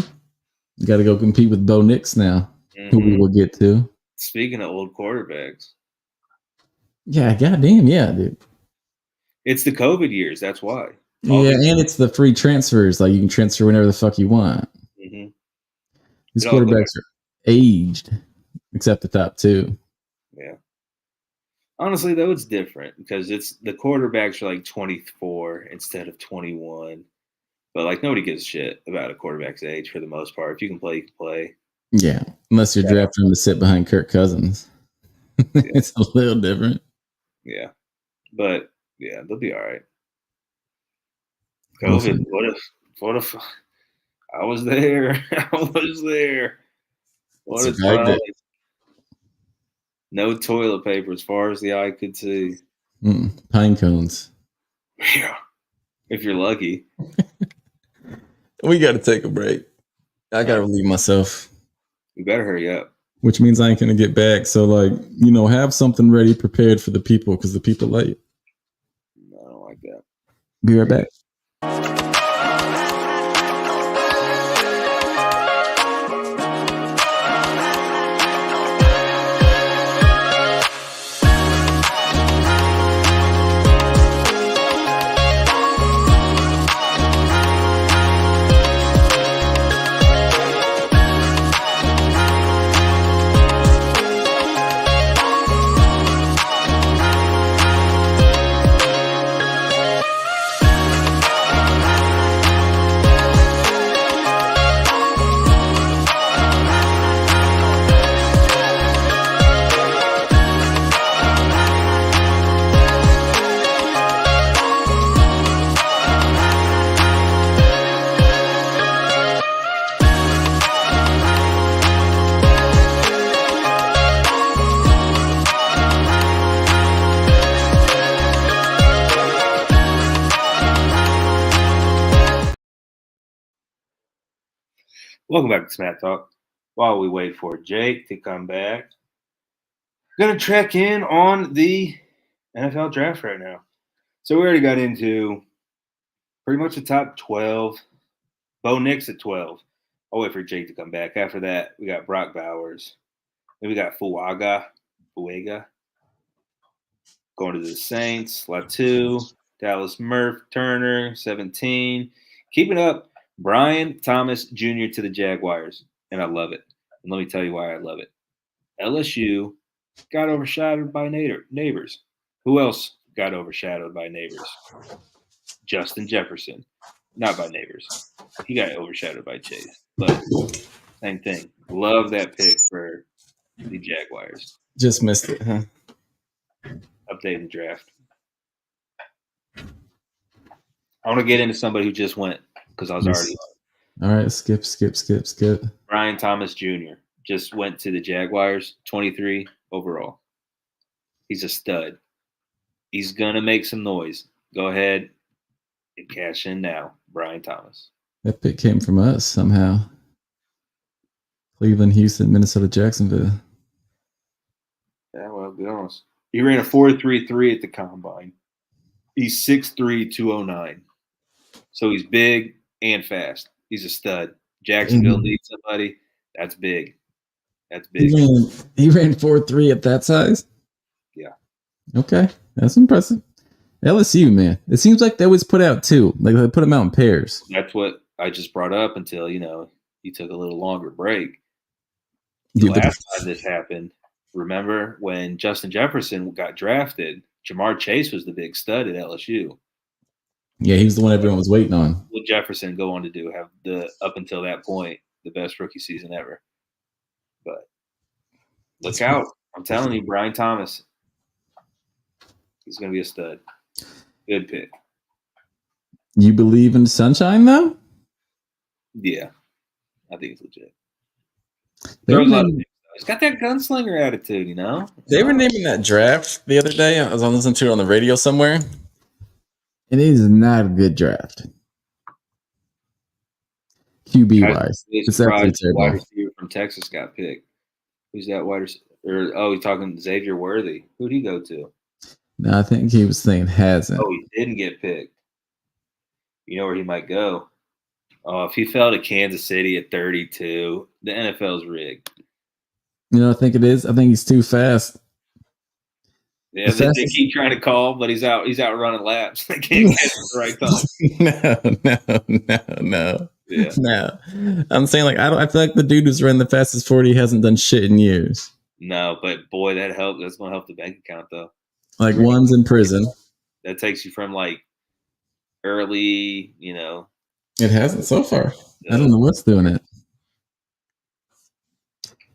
You got to go compete with Bo Nix now, who we will get to. Speaking of old quarterbacks. Yeah, goddamn, yeah, dude. It's the COVID years, that's why. And it's the free transfers. Like, you can transfer whenever the fuck you want. Mm-hmm. These quarterbacks are aged, except the top 2. Yeah. Honestly, though, it's different because it's the quarterbacks are like 24 instead of 21. But, like, nobody gives a shit about a quarterback's age for the most part. If you can play, you can play. Yeah, unless you're drafting him to sit behind Kirk Cousins. It's a little different. Yeah. But, yeah, they'll be all right. COVID, what if I was there? I was there. What if no toilet paper as far as the eye could see? Pine cones. Yeah, if you're lucky. We got to take a break. I got to relieve myself. We better hurry up. Which means I ain't going to get back. So, like, have something ready, prepared for the people because the people late. I don't like that. Be right back. Welcome back to Smack Talk. While we wait for Jake to come back, I'm going to check in on the NFL draft right now. So we already got into pretty much the top 12. Bo Nix at 12. I'll wait for Jake to come back. After that, we got Brock Bowers. Then we got Fuaga. Going to the Saints. Latu. Dallas Murph. Turner. 17. Keeping up Brian Thomas Jr. to the Jaguars, and I love it. And let me tell you why I love it. LSU got overshadowed by neighbors. Who else got overshadowed by neighbors? Justin Jefferson, not by neighbors. He got overshadowed by Chase, but same thing. Love that pick for the Jaguars. Just missed it, huh? Updating the draft. I want to get into somebody who just went because I was already on. All right, skip. Brian Thomas Jr. just went to the Jaguars, 23 overall. He's a stud. He's going to make some noise. Go ahead and cash in now, Brian Thomas. That pick came from us somehow. Cleveland, Houston, Minnesota, Jacksonville. Yeah, well, be honest. He ran a 4.33 at the combine. He's 6'3", 209. So he's big and fast. He's a stud. Jacksonville needs somebody. That's big. That's big. He ran 4.3 at that size? Yeah. Okay. That's impressive. LSU, man. It seems like they always put out two. Like they put them out in pairs. That's what I just brought up until, he took a little longer break. Dude, The last time this happened, remember when Justin Jefferson got drafted, Jamar Chase was the big stud at LSU. Yeah, he was the one everyone was waiting on. Will Jefferson go on to do have up until that point the best rookie season ever? But look out! I'm telling you, Brian Thomas, he's going to be a stud. Good pick. You believe in sunshine, though? Yeah, I think it's legit. He's got that gunslinger attitude, They were naming that draft the other day. I was listening to it on the radio somewhere. It is not a good draft. QB wise, it's actually terrible. Wide receiver from Texas got picked. Who's that wide receiver? He's talking Xavier Worthy. Who'd he go to? No, I think he was saying hasn't. Oh, he didn't get picked. You know where he might go? Oh, if he fell to Kansas City at 32, the NFL's rigged. You know, I think it is. I think he's too fast. Yeah, they keep trying to call, but he's out running laps. They can't catch him at the right time. No. Yeah. No. I'm saying I feel like the dude who's running the fastest 40 hasn't done shit in years. No, but boy, that's gonna help the bank account though. Like one's in prison. That takes you from early, It hasn't so far. I don't know what's doing it.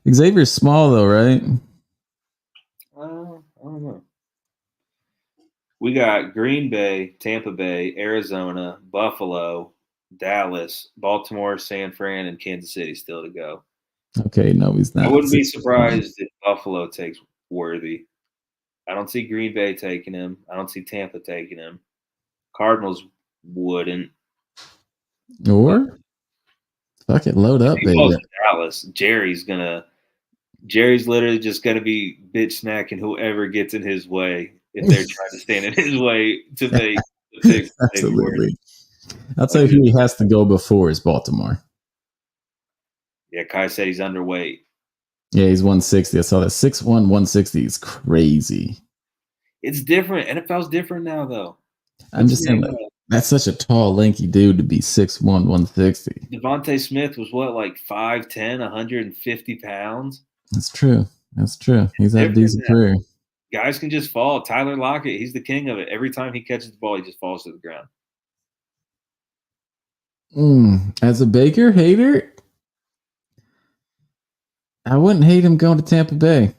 Xavier's small though, right? I don't know. We got Green Bay, Tampa Bay, Arizona, Buffalo, Dallas, Baltimore, San Fran, and Kansas City still to go. Okay, no, he's not. I wouldn't be surprised if Buffalo takes Worthy. I don't see Green Bay taking him. I don't see Tampa taking him. Cardinals wouldn't. Or fuck it, load up, baby. Dallas. Jerry's literally just gonna be bitch smacking whoever gets in his way if they're trying to stand in his way to make the pick. Absolutely. I'll tell you who he has to go before is Baltimore. Yeah, Kai said he's underweight. Yeah, he's 160. I saw that. 6'1", 160 is crazy. It's different. NFL's different now, though. I'm just saying, that's such a tall, lanky dude to be 6'1", 160. Devontae Smith was 5'10", 150 pounds? That's true. He's had a decent career. Guys can just fall. Tyler Lockett, he's the king of it. Every time he catches the ball, he just falls to the ground. As a Baker hater, I wouldn't hate him going to Tampa Bay.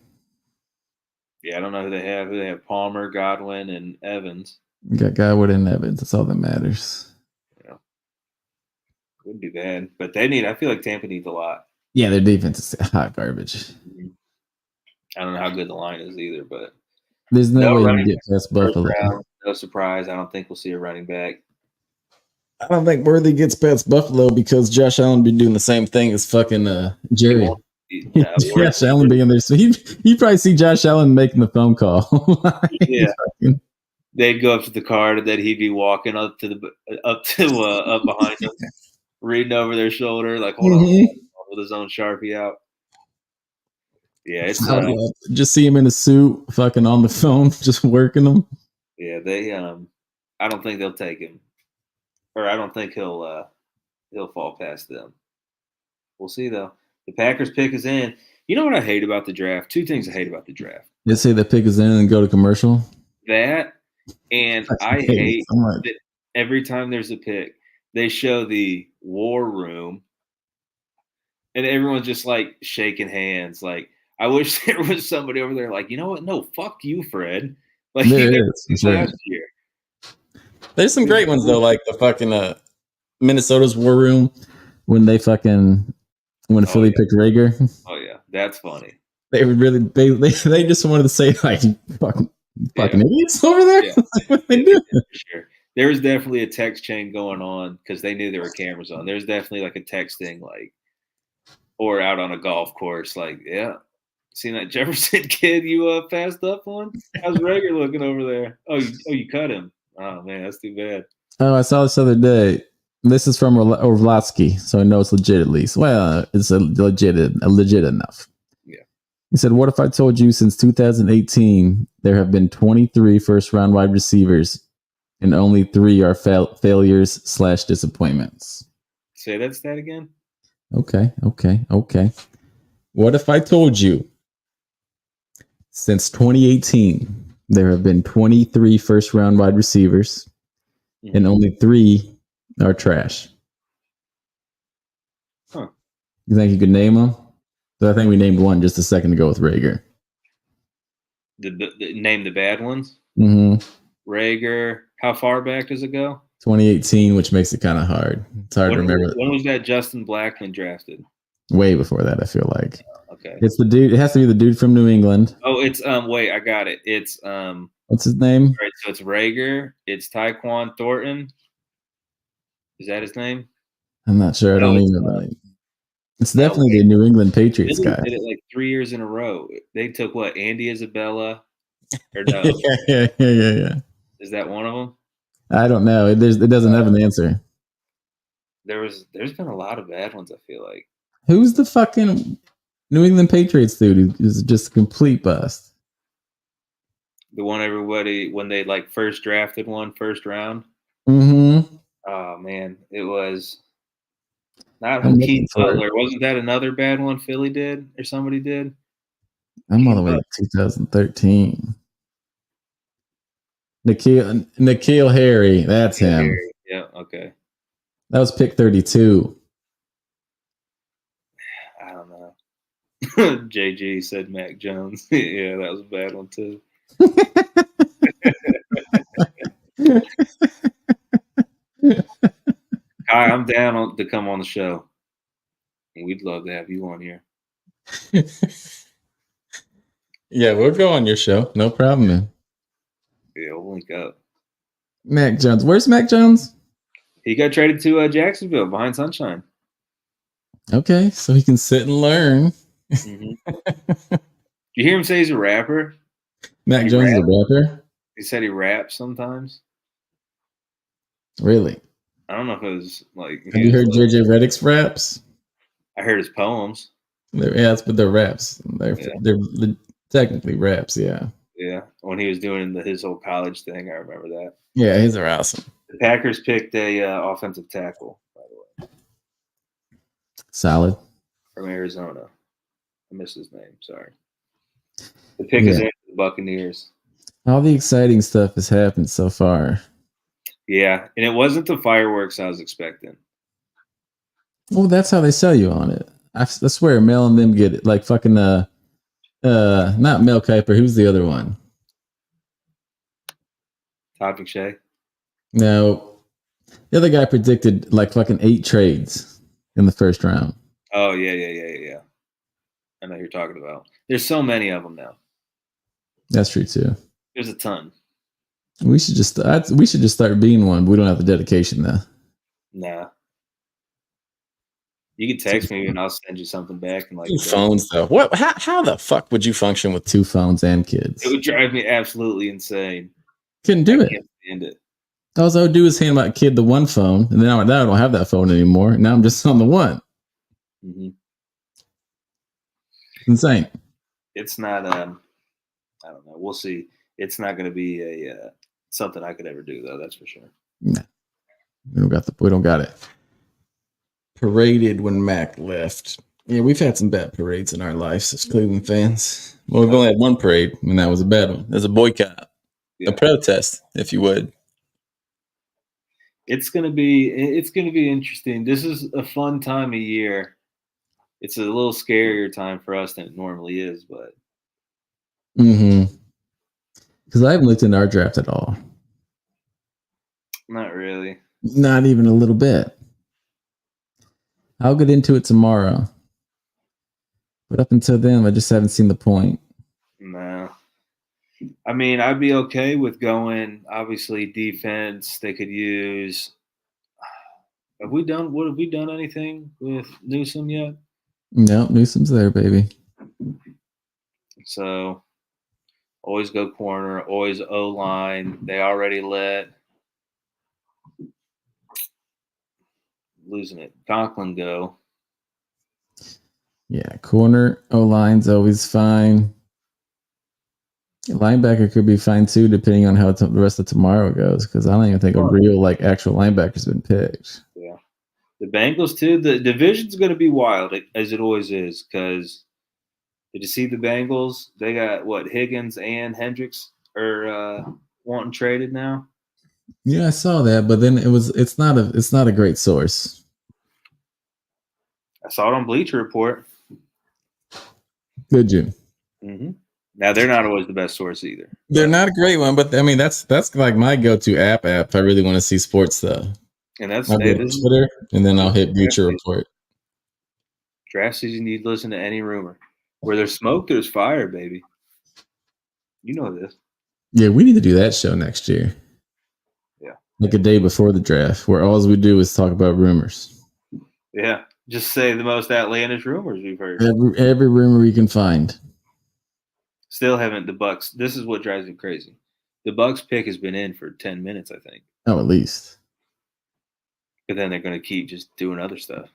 Yeah, I don't know who they have. They have Palmer, Godwin, and Evans. We got Godwin and Evans. That's all that matters. Yeah. Wouldn't be bad. But I feel like Tampa needs a lot. Yeah, their defense is hot garbage. Mm-hmm. I don't know how good the line is either, but there's no way you can get past Buffalo. Round, no surprise. I don't think we'll see a running back. I don't think Worthy gets past Buffalo because Josh Allen be doing the same thing as fucking Jerry. Josh Allen being there, so you probably see Josh Allen making the phone call. Yeah, they'd go up to the car, and then he'd be walking up behind them, reading over their shoulder, like hold on, with his own Sharpie out. Yeah, it's just see him in a suit, fucking on the phone, just working them. Yeah, they. I don't think they'll take him, or I don't think he'll he'll fall past them. We'll see though. The Packers pick is in. You know what I hate about the draft? Two things I hate about the draft. They say the pick is in and go to commercial. That, and I hate that every time there's a pick, they show the war room, and everyone's just like shaking hands. Like, I wish there was somebody over there like, you know what? No, fuck you, Fred. Like, There is. last year. There's some great ones though, like the fucking Minnesota's war room when Philly picked Rager. Oh yeah, that's funny. They would really they just wanted to say like fucking idiots over there. Yeah. What they do? For sure. There was definitely a text chain going on because they knew there were cameras on. There's definitely like a texting, like, or out on a golf course, like, yeah, seen that Jefferson kid you passed up on? How's Rager looking over there? Oh, you cut him. Oh man, that's too bad. Oh, I saw this other day. This is from Orlovsky, so I know it's legit at least. Well, it's legit enough. Yeah. He said, "What if I told you since 2018 there have been 23 first-round wide receivers, and only 3 are failures/disappointments?" Say that stat again. Okay. What if I told you since 2018 there have been 23 first-round wide receivers, and only 3 are trash? Huh. You think you could name them? So I think we named one just a second ago with Rager. Name the bad ones. Mm-hmm. Rager. How far back does it go? 2018, which makes it kind of hard. It's hard to remember. When was that Justin Blackman drafted? Way before that, I feel like. Okay. It's the dude. It has to be the dude from New England. Oh, it's wait, I got it. It's What's his name? Right, so it's Rager. It's Tyquan Thornton. Is that his name? I'm not sure. I don't even know. It's definitely the New England Patriots guy. Did it like 3 years in a row. They took what? Andy Isabella? Or no? yeah. Is that one of them? I don't know. It doesn't have an answer. There's been a lot of bad ones, I feel like. Who's the fucking New England Patriots dude who's just a complete bust? The one everybody, when they like first drafted one, first round. Mm-hmm. Oh man, it was not Hakeem Butler. Wasn't that another bad one Philly did or somebody did? I'm all the way to 2013. Nikhil Harry. That's him. Harry. Yeah, okay. That was pick 32. I don't know. JG said Mac Jones. Yeah, that was a bad one too. Hi, I'm down to come on the show. We'd love to have you on here. Yeah, we'll go on your show. No problem, man. Yeah, we'll link up. Mac Jones. Where's Mac Jones? He got traded to Jacksonville behind Sunshine. Okay, so he can sit and learn. Mm-hmm. You hear him say he's a rapper? Mac Jones is a rapper? He said he raps sometimes. Really? I don't know if it was like... Have you heard JJ Redick's raps? I heard his poems. But they're raps. They're technically raps, yeah. Yeah, when he was doing his whole college thing, I remember that. Yeah, his are awesome. The Packers picked a offensive tackle, by the way. Solid. From Arizona. I missed his name, sorry. The pick is in the Buccaneers. All the exciting stuff has happened so far. Yeah, and it wasn't the fireworks I was expecting. Well, that's how they sell you on it. I swear, Mel and them get it. Like fucking, not Mel Kiper. Who's the other one? Todd McShay? No. The other guy predicted like fucking 8 trades in the first round. Oh, yeah. I know who you're talking about. There's so many of them now. That's true, too. There's a ton. We should just start being one, but we don't have the dedication though. Nah. You can text me and I'll send you something back. And like 2 phones though. What? How the fuck would you function with 2 phones and kids? It would drive me absolutely insane. Couldn't do it. Can't stand it. All I would do is hand my kid the one phone, and now I don't have that phone anymore. Now I'm just on the one. Mm-hmm. It's insane. It's not. I don't know. We'll see. It's not going to be a something I could ever do, though. That's for sure. Nah. We don't got it. paraded when Mac left. Yeah, we've had some bad parades in our lives as Cleveland fans. Well, we've only had one parade, and that was a bad one. There's a boycott, a protest, if you would. It's gonna be interesting. This is a fun time of year. It's a little scarier time for us than it normally is, but Because I haven't looked into our draft at all. not really. Not even a little bit. I'll get into it tomorrow. But up until then, I just haven't seen the point. No. I mean, I'd be okay with going, obviously, defense. They could use. Have we done anything with Newsom yet? No, Newsom's there, baby. So always go corner, always O line. They already let losing it Conklin go. Yeah, corner O-line's always fine. Linebacker could be fine too, depending on how the rest of tomorrow goes. Because I don't even think a real actual linebacker's been picked. Yeah, the Bengals too. The division's going to be wild as it always is. Because did you see the Bengals? They got what Higgins and Hendricks are wanting traded now. Yeah, I saw that, but then it's not a great source. I saw it on Bleacher Report. Did you? Mm-hmm. Now they're not always the best source either. They're not a great one, but I mean that's like my go-to app if I really want to see sports stuff. And that's I'll go to Twitter, and then I'll hit Bleacher Report. Draft season, you listen to any rumor. Where there's smoke, there's fire, baby. You know this. Yeah, we need to do that show next year. Yeah, like a day before the draft, where all we do is talk about rumors. Yeah, just say the most outlandish rumors we've heard. Every rumor we can find. Still haven't the Bucks. This is what drives me crazy. The Bucks pick has been in for 10 minutes, I think. Oh, at least. But then they're going to keep just doing other stuff.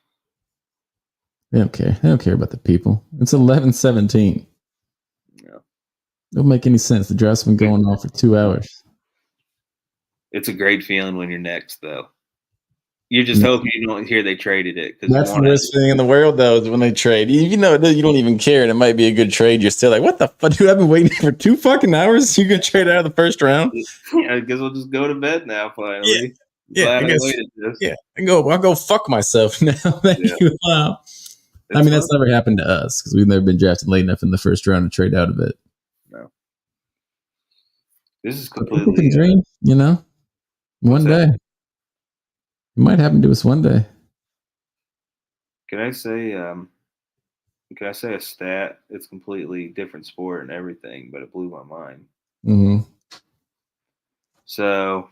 They don't care. They don't care about the people. It's 11:17. No. Don't make any sense. The draft's been going on for 2 hours. It's a great feeling when you're next, though. You're just hoping you don't hear they traded it. That's the worst thing in the world, though, is when they trade. You know, you don't even care, and it might be a good trade. You're still like, what the fuck, dude? I've been waiting for 2 fucking hours. You gonna trade out of the first round? Yeah, I guess we'll just go to bed now, finally. Yeah, I waited this. Yeah, I'll go fuck myself now. Thank you. Wow. I mean, that's never happened to us because we've never been drafted late enough in the first round to trade out of it. No. This is completely a dream, you know? One day. It might happen to us one day. Can I say a stat? It's completely different sport and everything, but it blew my mind. Mm-hmm. So,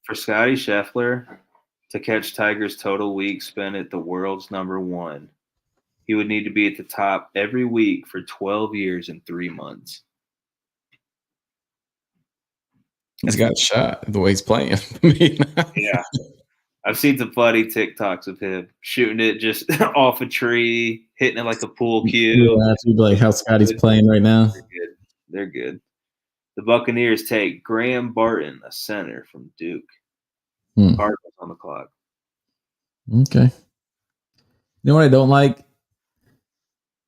for Scotty Scheffler to catch Tiger's total week spent at the world's #1, he would need to be at the top every week for 12 years and 3 months. He's got a shot the way he's playing. Yeah. I've seen some funny TikToks of him shooting it just off a tree, hitting it like a pool cue. Yeah, you'd be like how Scotty's playing right now. They're good. The Buccaneers take Graham Barton, a center from Duke. Cardinals on the clock. Okay. You know what I don't like?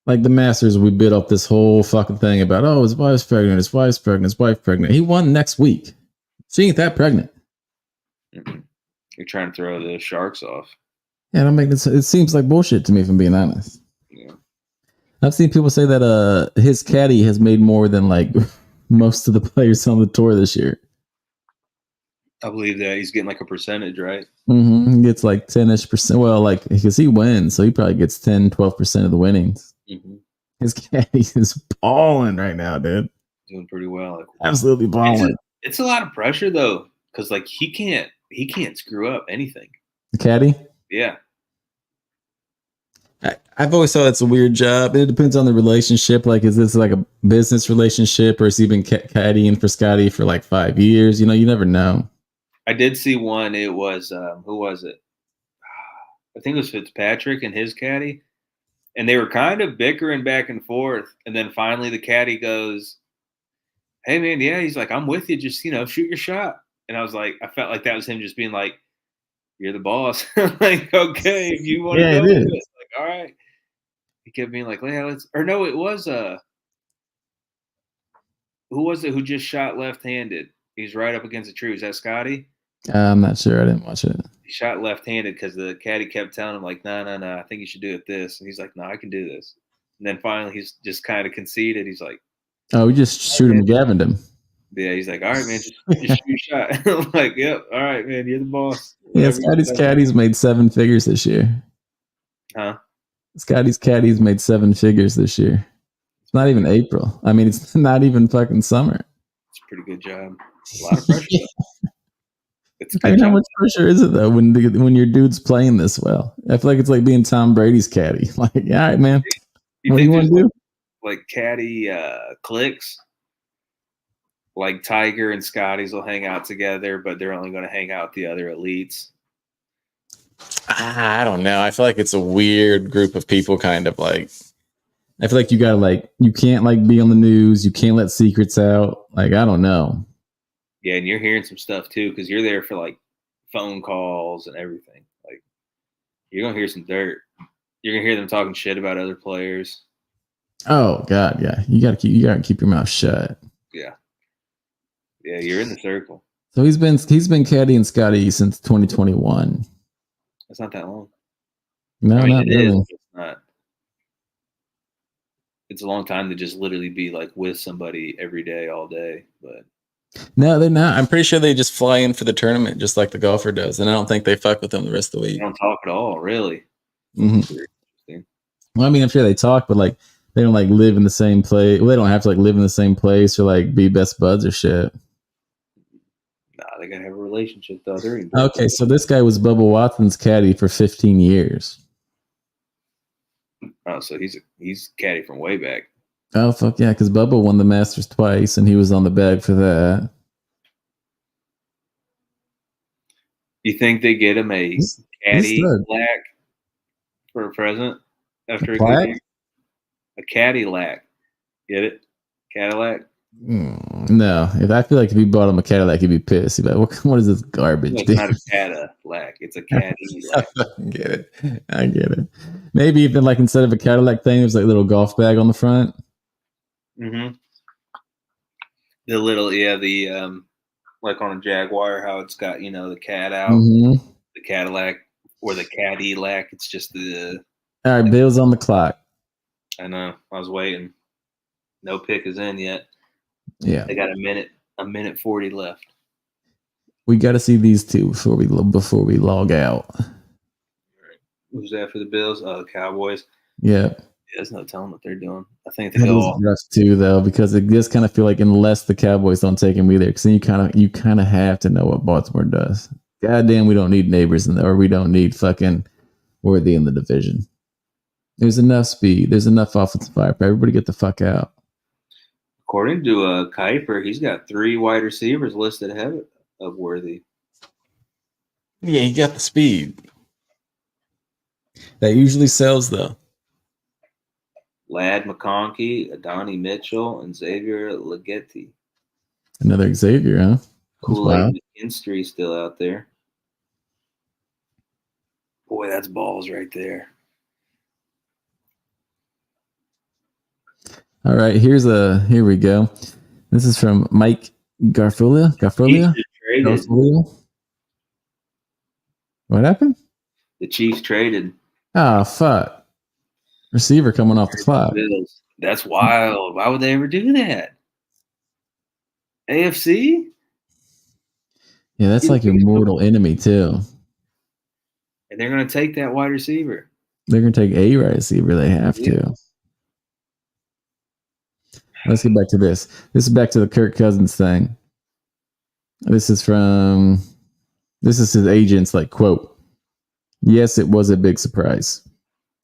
Like the Masters, we bid off this whole fucking thing about, his wife's pregnant, his wife's pregnant, his wife's pregnant. He won next week. She ain't that pregnant. Mm-hmm. You're trying to throw the Sharks off. Yeah, it seems like bullshit to me, if I'm being honest. Yeah. I've seen people say that his caddy has made more than like most of the players on the tour this year. I believe that he's getting like a percentage, right? Mm-hmm. He gets like 10-ish%. Well, like because he wins, so he probably gets 10-12% of the winnings. Mm-hmm. His caddy is balling right now, dude. Doing pretty well. Absolutely balling. It's a lot of pressure though, because like he can't screw up anything. The caddy? Yeah. I've always thought it's a weird job. It depends on the relationship. Like, is this like a business relationship, or has he been caddying for Scotty for like 5 years? You know, you never know. I did see one. It was who was it? I think it was Fitzpatrick and his caddy, and they were kind of bickering back and forth. And then finally, the caddy goes, "Hey man, yeah." He's like, "I'm with you. Just shoot your shot." And I was like, I felt like that was him just being like, you're the boss. I'm like, okay, if you want to Yeah, go it with is. it, like, all right. He kept being like, yeah, let's. Or no, it was who was it who just shot left-handed? He's right up against the tree. Was that Scotty? I'm not sure. I didn't watch it. He shot left-handed because the caddy kept telling him like, no, no, no, I think you should do it this, and he's like, no, I can do this. And then finally, he's just kind of conceded. He's like, Oh, we just shoot him, McGavined him. yeah, he's like, all right, man, just shoot your shot. I'm like, yep, all right, man, you're the boss. Yeah, Whatever you Scotty's say. caddies made 7 figures this year. Huh? Scotty's caddies made 7 figures this year. It's not even April. I mean, it's not even fucking summer. It's a pretty good job. A lot of pressure. Though. It's a I good mean, how job. much pressure is it though when your dude's playing this well? I feel like it's like being Tom Brady's caddy. Like, yeah, all right, man. What do you want to do? Like caddy cliques? Like Tiger and Scotty's will hang out together, but they're only going to hang out with the other elites. I don't know. I feel like it's a weird group of people, kind of like. I feel like you gotta like you can't like be on the news. You can't let secrets out. Like, I don't know. Yeah, and you're hearing some stuff too because you're there for like phone calls and everything. Like you're gonna hear some dirt. You're gonna hear them talking shit about other players. Oh God, yeah. You gotta keep your mouth shut. Yeah, you're in the circle. So he's been caddying Scotty since 2021. That's not that long. No, I mean, not it really. is. It's not. It's a long time to just literally be like with somebody every day, all day. But No, they're not. I'm pretty sure they just fly in for the tournament, just like the golfer does, and I don't think they fuck with them the rest of the they week. don't talk at all, really. Mm-hmm. Very interesting. Well, I mean, I'm sure they talk, but like they don't like live in the same place. Well, they don't have to like live in the same place or like be best buds or shit. Nah, they gotta have a relationship though. Okay, so this guy was Bubba Watson's caddy for 15 years. Oh, so he's caddy from way back. Oh fuck yeah, because Bubba won the Masters twice, and he was on the bag for that. You think they get him a caddy lack for a present after a good year? A Cadillac. Get it? Cadillac? No. I feel like if he bought him a Cadillac, he'd be pissed. He'd be like, what is this garbage? No, it's not a Cadillac. It's a Cadillac. I get it. Maybe even like instead of a Cadillac thing, there's like a little golf bag on the front. Mm-hmm. The little, like on a Jaguar, how it's got, the cat out. Mm-hmm. The Cadillac or the Cadillac. It's just the... All right, Bill's on the clock. I know. I was waiting. No pick is in yet. Yeah. They got a minute 40 left. We got to see these two before we log out. All right. Who's that for the Bills? The Cowboys. Yeah. There's no telling what they're doing. I think they go off. Rough too, though, because it just kind of feel like unless the Cowboys don't take him either, because then you kind of have to know what Baltimore does. Goddamn, we don't need neighbors or we don't need fucking Worthy in the division. There's enough speed. There's enough offensive firepower. Everybody get the fuck out. According to Kuiper, he's got 3 wide receivers listed ahead of Worthy. Yeah, he got the speed. That usually sells, though. Ladd McConkey, Adonai Mitchell, and Xavier Leggetti. Another Xavier, huh? Kool-Aid McKinstry still out there. Boy, that's balls right there. All right, here we go. This is from Mike Garfolia. What happened? The Chiefs traded. Oh, fuck. Receiver coming off the clock. That's wild. Why would they ever do that? AFC? Yeah, that's like your mortal enemy, too. And they're going to take that wide receiver. They're going to take a wide receiver. They have to. Let's get back to this. This is back to the Kirk Cousins thing. This is his agent's like quote. Yes, it was a big surprise.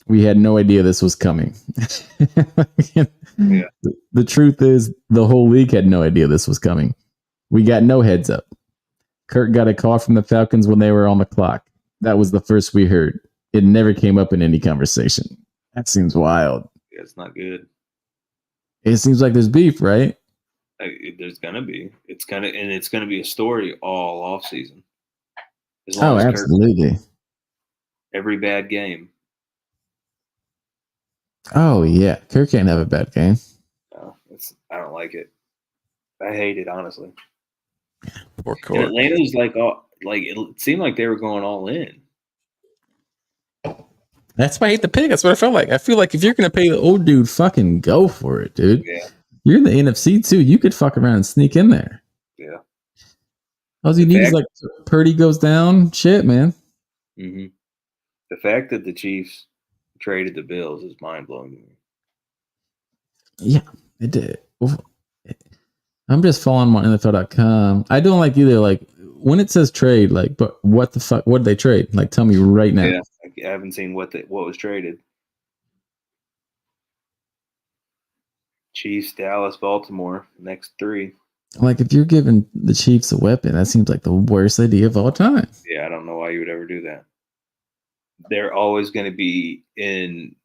We had no idea this was coming. Yeah. The truth is the whole league had no idea this was coming. We got no heads up. Kirk got a call from the Falcons when they were on the clock. That was the first we heard. It never came up in any conversation. That seems wild. Yeah, it's not good. It seems like there's beef, right? There's gonna be. It's gonna be a story all off season. As long as Kirk, absolutely. every bad game. Oh yeah, Kirk can't have a bad game. No, I don't like it. I hate it, honestly. Poor And Cork. Atlanta's it seemed like they were going all in. That's why I hate the pick. That's what I felt like. I feel like if you're gonna pay the old dude, fucking go for it, dude. Yeah. You're in the NFC too. You could fuck around and sneak in there. Yeah. All you need is like Purdy goes down. Shit, man. Mm-hmm. The fact that the Chiefs traded the Bills is mind blowing to me. Yeah, it did. I'm just following on NFL.com. I don't like either. Like when it says trade, like, but what the fuck? What did they trade? Like, tell me right now. Yeah, I haven't seen what was traded. Chiefs, Dallas, Baltimore, next 3. Like, if you're giving the Chiefs a weapon, that seems like the worst idea of all time. Yeah, I don't know why you would ever do that. They're always going to be in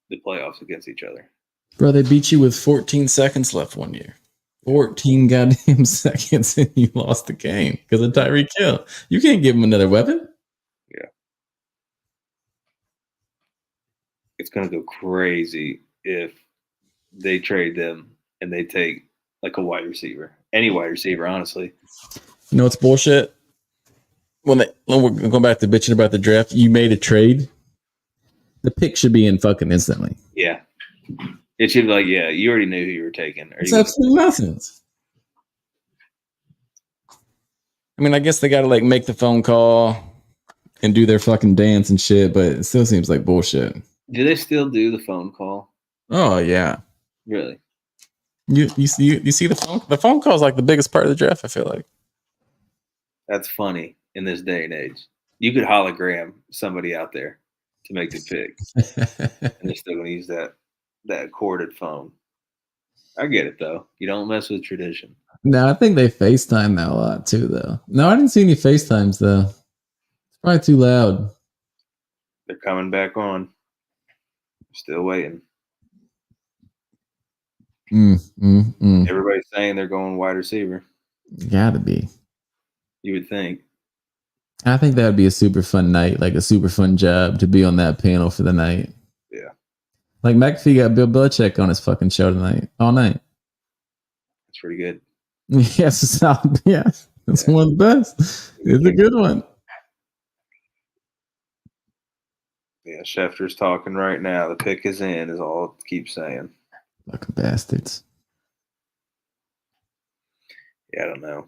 the playoffs against each other. Bro, they beat you with 14 seconds left one year. 14 goddamn seconds and you lost the game because of Tyreek Hill. You can't give him another weapon. Yeah. It's going to go crazy if they trade them and they take like a wide receiver. Any wide receiver, honestly. You know, it's bullshit. When we're going back to bitching about the draft, you made a trade. The pick should be in fucking instantly. Yeah. It should be like, yeah, you already knew who you were taking. It's absolute nonsense. I mean, I guess they got to like make the phone call and do their fucking dance and shit, but it still seems like bullshit. Do they still do the phone call? Oh yeah, really? You see the phone call is like the biggest part of the draft. I feel like that's funny in this day and age. You could hologram somebody out there to make the pick, and they're still going to use that corded phone. I get it though. You don't mess with tradition. No, I think they FaceTime now a lot too, though. No, I didn't see any FaceTimes though. It's probably too loud. They're coming back on. Still waiting. Everybody's saying they're going wide receiver. Gotta be. You would think. I think that would be a super fun night, like a super fun job to be on that panel for the night. Yeah. Like McAfee got Bill Belichick on his fucking show tonight, all night. That's pretty good. Yes, it's solid. Yeah, it's one of the best. It's a good one. Yeah, Schefter's talking right now. The pick is in, is all it keeps saying. Fucking bastards. Yeah, I don't know.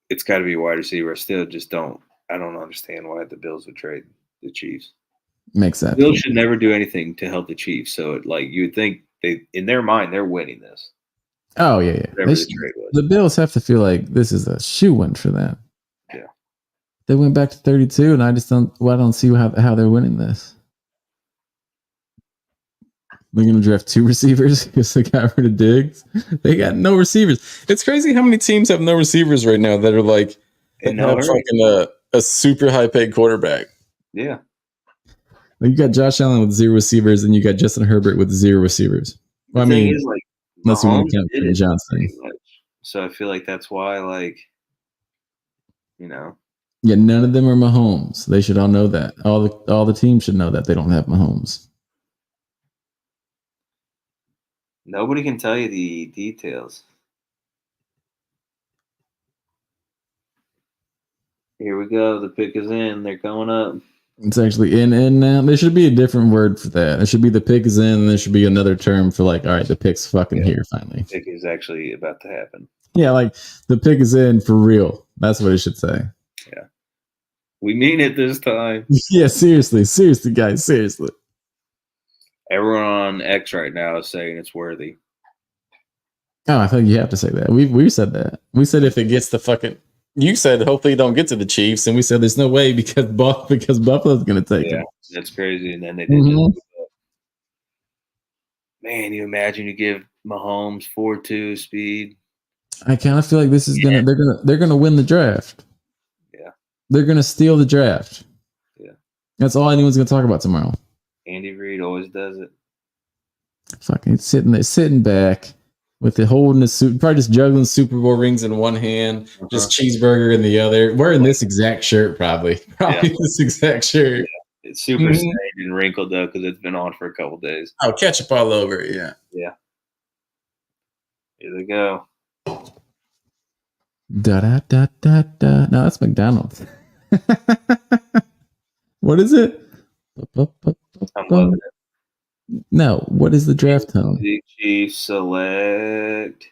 It's got to be a wide receiver. I don't understand why the Bills would trade the Chiefs. Makes that. The Bills should never do anything to help the Chiefs. So, you would think in their mind, they're winning this. Oh, yeah. The Bills have to feel like this is a shoe-in for them. Yeah. They went back to 32, and I don't see how they're winning this. They're going to draft 2 receivers because they got rid of Diggs. They got no receivers. It's crazy how many teams have no receivers right now that are like fucking a super high-paid quarterback. Yeah. Like you got Josh Allen with 0 receivers, and you got Justin Herbert with 0 receivers. Well, I mean, unless you want to count Quentin Johnson. So I feel like that's why, Yeah, none of them are Mahomes. They should all know that. All the teams should know that they don't have Mahomes. Nobody can tell you the details. Here we go. The pick is in. They're going up. It's actually in now. There should be a different word for that. There should be the pick is in, and there should be another term for all right, the pick's fucking here finally. The pick is actually about to happen. Yeah, like the pick is in for real. That's what it should say. Yeah. We mean it this time. Yeah, seriously, guys, seriously. Everyone on X right now is saying it's worthy. Oh, I think you have to say that. We said that. We said if it gets the fucking. You said hopefully you don't get to the Chiefs, and we said there's no way because Buffalo's going to take it. That's crazy. And then they did. Man, you imagine you give Mahomes 4.2 speed. I kind of feel like this is they're gonna win the draft. Yeah, they're gonna steal the draft. Yeah, that's all anyone's gonna talk about tomorrow. Andy Reid always does it. Fucking sitting back, with the holding the suit, probably just juggling Super Bowl rings in one hand, just cheeseburger in the other. Wearing this exact shirt, probably this exact shirt. It's super stained and wrinkled though because it's been on for a couple days. Oh, ketchup all over it. Yeah. Yeah. Here they go. Da da da da da. No, that's McDonald's. What is it? I'm loving it. No, what is the draft tone? The Chiefs select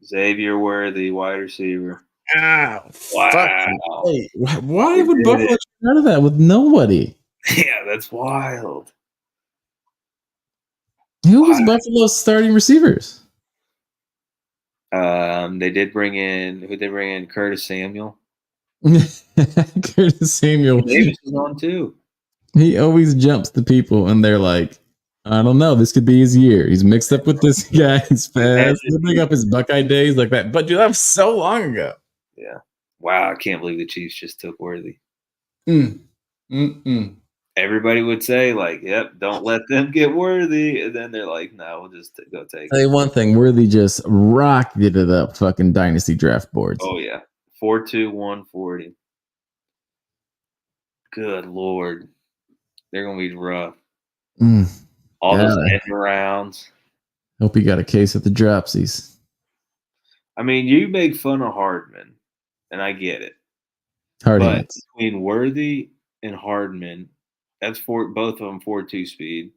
Xavier Worthy, wide receiver. Ah, Wow. hey, why would Buffalo try out of that with nobody? Yeah, that's wild. Who was Buffalo's starting receivers? They did bring in Curtis Samuel. Curtis Samuel. Davis is on too. He always jumps to people, and they're like, I don't know. This could be his year. He's mixed up with this guy. He's fast. They bring up his Buckeye days like that. But dude, that was so long ago. Yeah. Wow, I can't believe the Chiefs just took Worthy. Everybody would say, like, yep, don't let them get Worthy. And then they're like, no, we'll just go take Tell you one thing, Worthy just rocketed it up fucking dynasty draft boards. Oh, yeah. 4.2, 140. Good Lord. They're going to be rough. All those end rounds. Hope he got a case of the dropsies. I mean, you make fun of Hardman, and I get it. But between Worthy and Hardman, that's both of them 4.2 speed.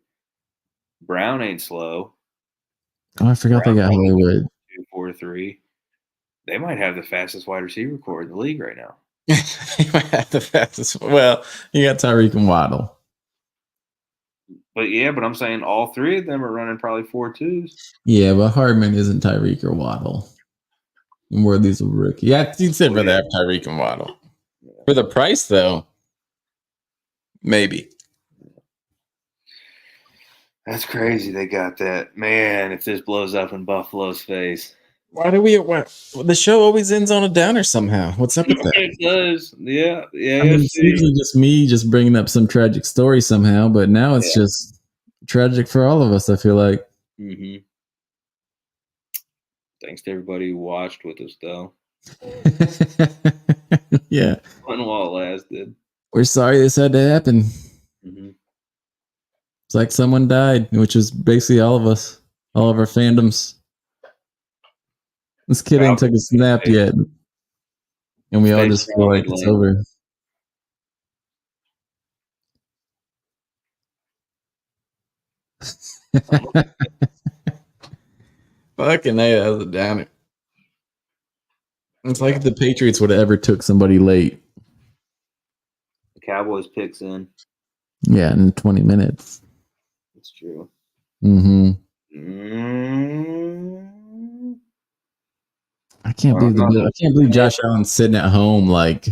Brown ain't slow. Oh, I forgot they got Hollywood. 4.3. They might have the fastest wide receiver core in the league right now. They might have the fastest. Well, you got Tyreek and Waddle. But I'm saying all three of them are running probably 4.2s. Yeah, but Hardman isn't Tyreek or Waddle. And Worthy's a rookie. Yeah, you'd say rather have Tyreek and Waddle. Yeah. For the price, though, maybe. That's crazy they got that. Man, if this blows up in Buffalo's face. Why do we? The show always ends on a downer somehow. What's up with that? It does. Yeah. I mean, it's usually just me just bringing up some tragic story somehow, but now it's just tragic for all of us, I feel like. Mm-hmm. Thanks to everybody who watched with us, though. Yeah. Fun while it lasted. We're sorry this had to happen. Mm-hmm. It's like someone died, which is basically all of us, all of our fandoms. This kid ain't took a snap yet. And we all just feel like it's over. Fucking hey, that was a downer. It's like if the Patriots would have ever took somebody late. The Cowboys picks in. Yeah, in 20 minutes. That's true. Mm-hmm. I can't believe Josh Allen's sitting at home like,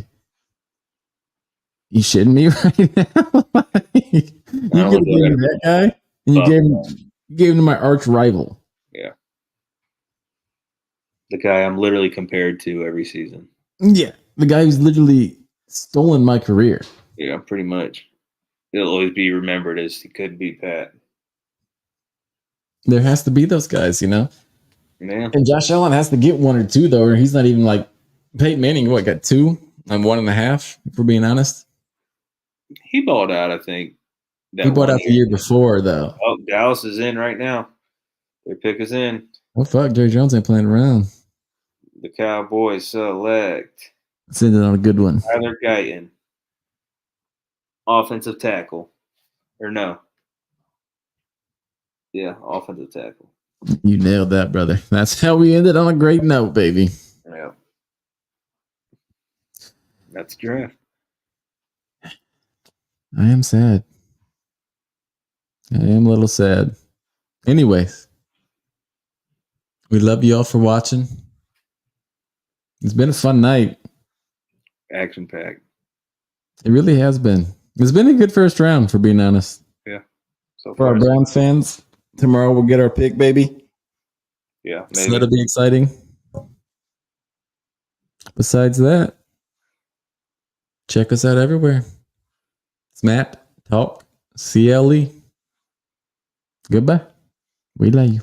you shitting me right now? You could have given me that guy, and you gave him to my arch rival. Yeah. The guy I'm literally compared to every season. Yeah. The guy who's literally stolen my career. Yeah, pretty much. He'll always be remembered as he could beat Pat. There has to be those guys, you know? Yeah. And Josh Allen has to get one or two, though, or he's not even like Peyton Manning. Got 2 and 1.5, if we're being honest? He balled out, I think. He balled out the year before, though. Oh, Dallas is in right now. Their pick is in. Oh, fuck. Jerry Jones ain't playing around. The Cowboys select. Let's end it on a good one. Tyler Guyton. Offensive tackle. Or no. Yeah, offensive tackle. You nailed that, brother. That's how we ended on a great note, baby. Yeah. That's draft. I am sad. I am a little sad. Anyways, we love you all for watching. It's been a fun night. Action packed. It really has been. It's been a good first round, for being honest. Yeah. So for our Browns fans, tomorrow we'll get our pick, baby. Yeah. Maybe. So that'll be exciting. Besides that, check us out everywhere. It's Matt, Talk, CLE. Goodbye. We love you.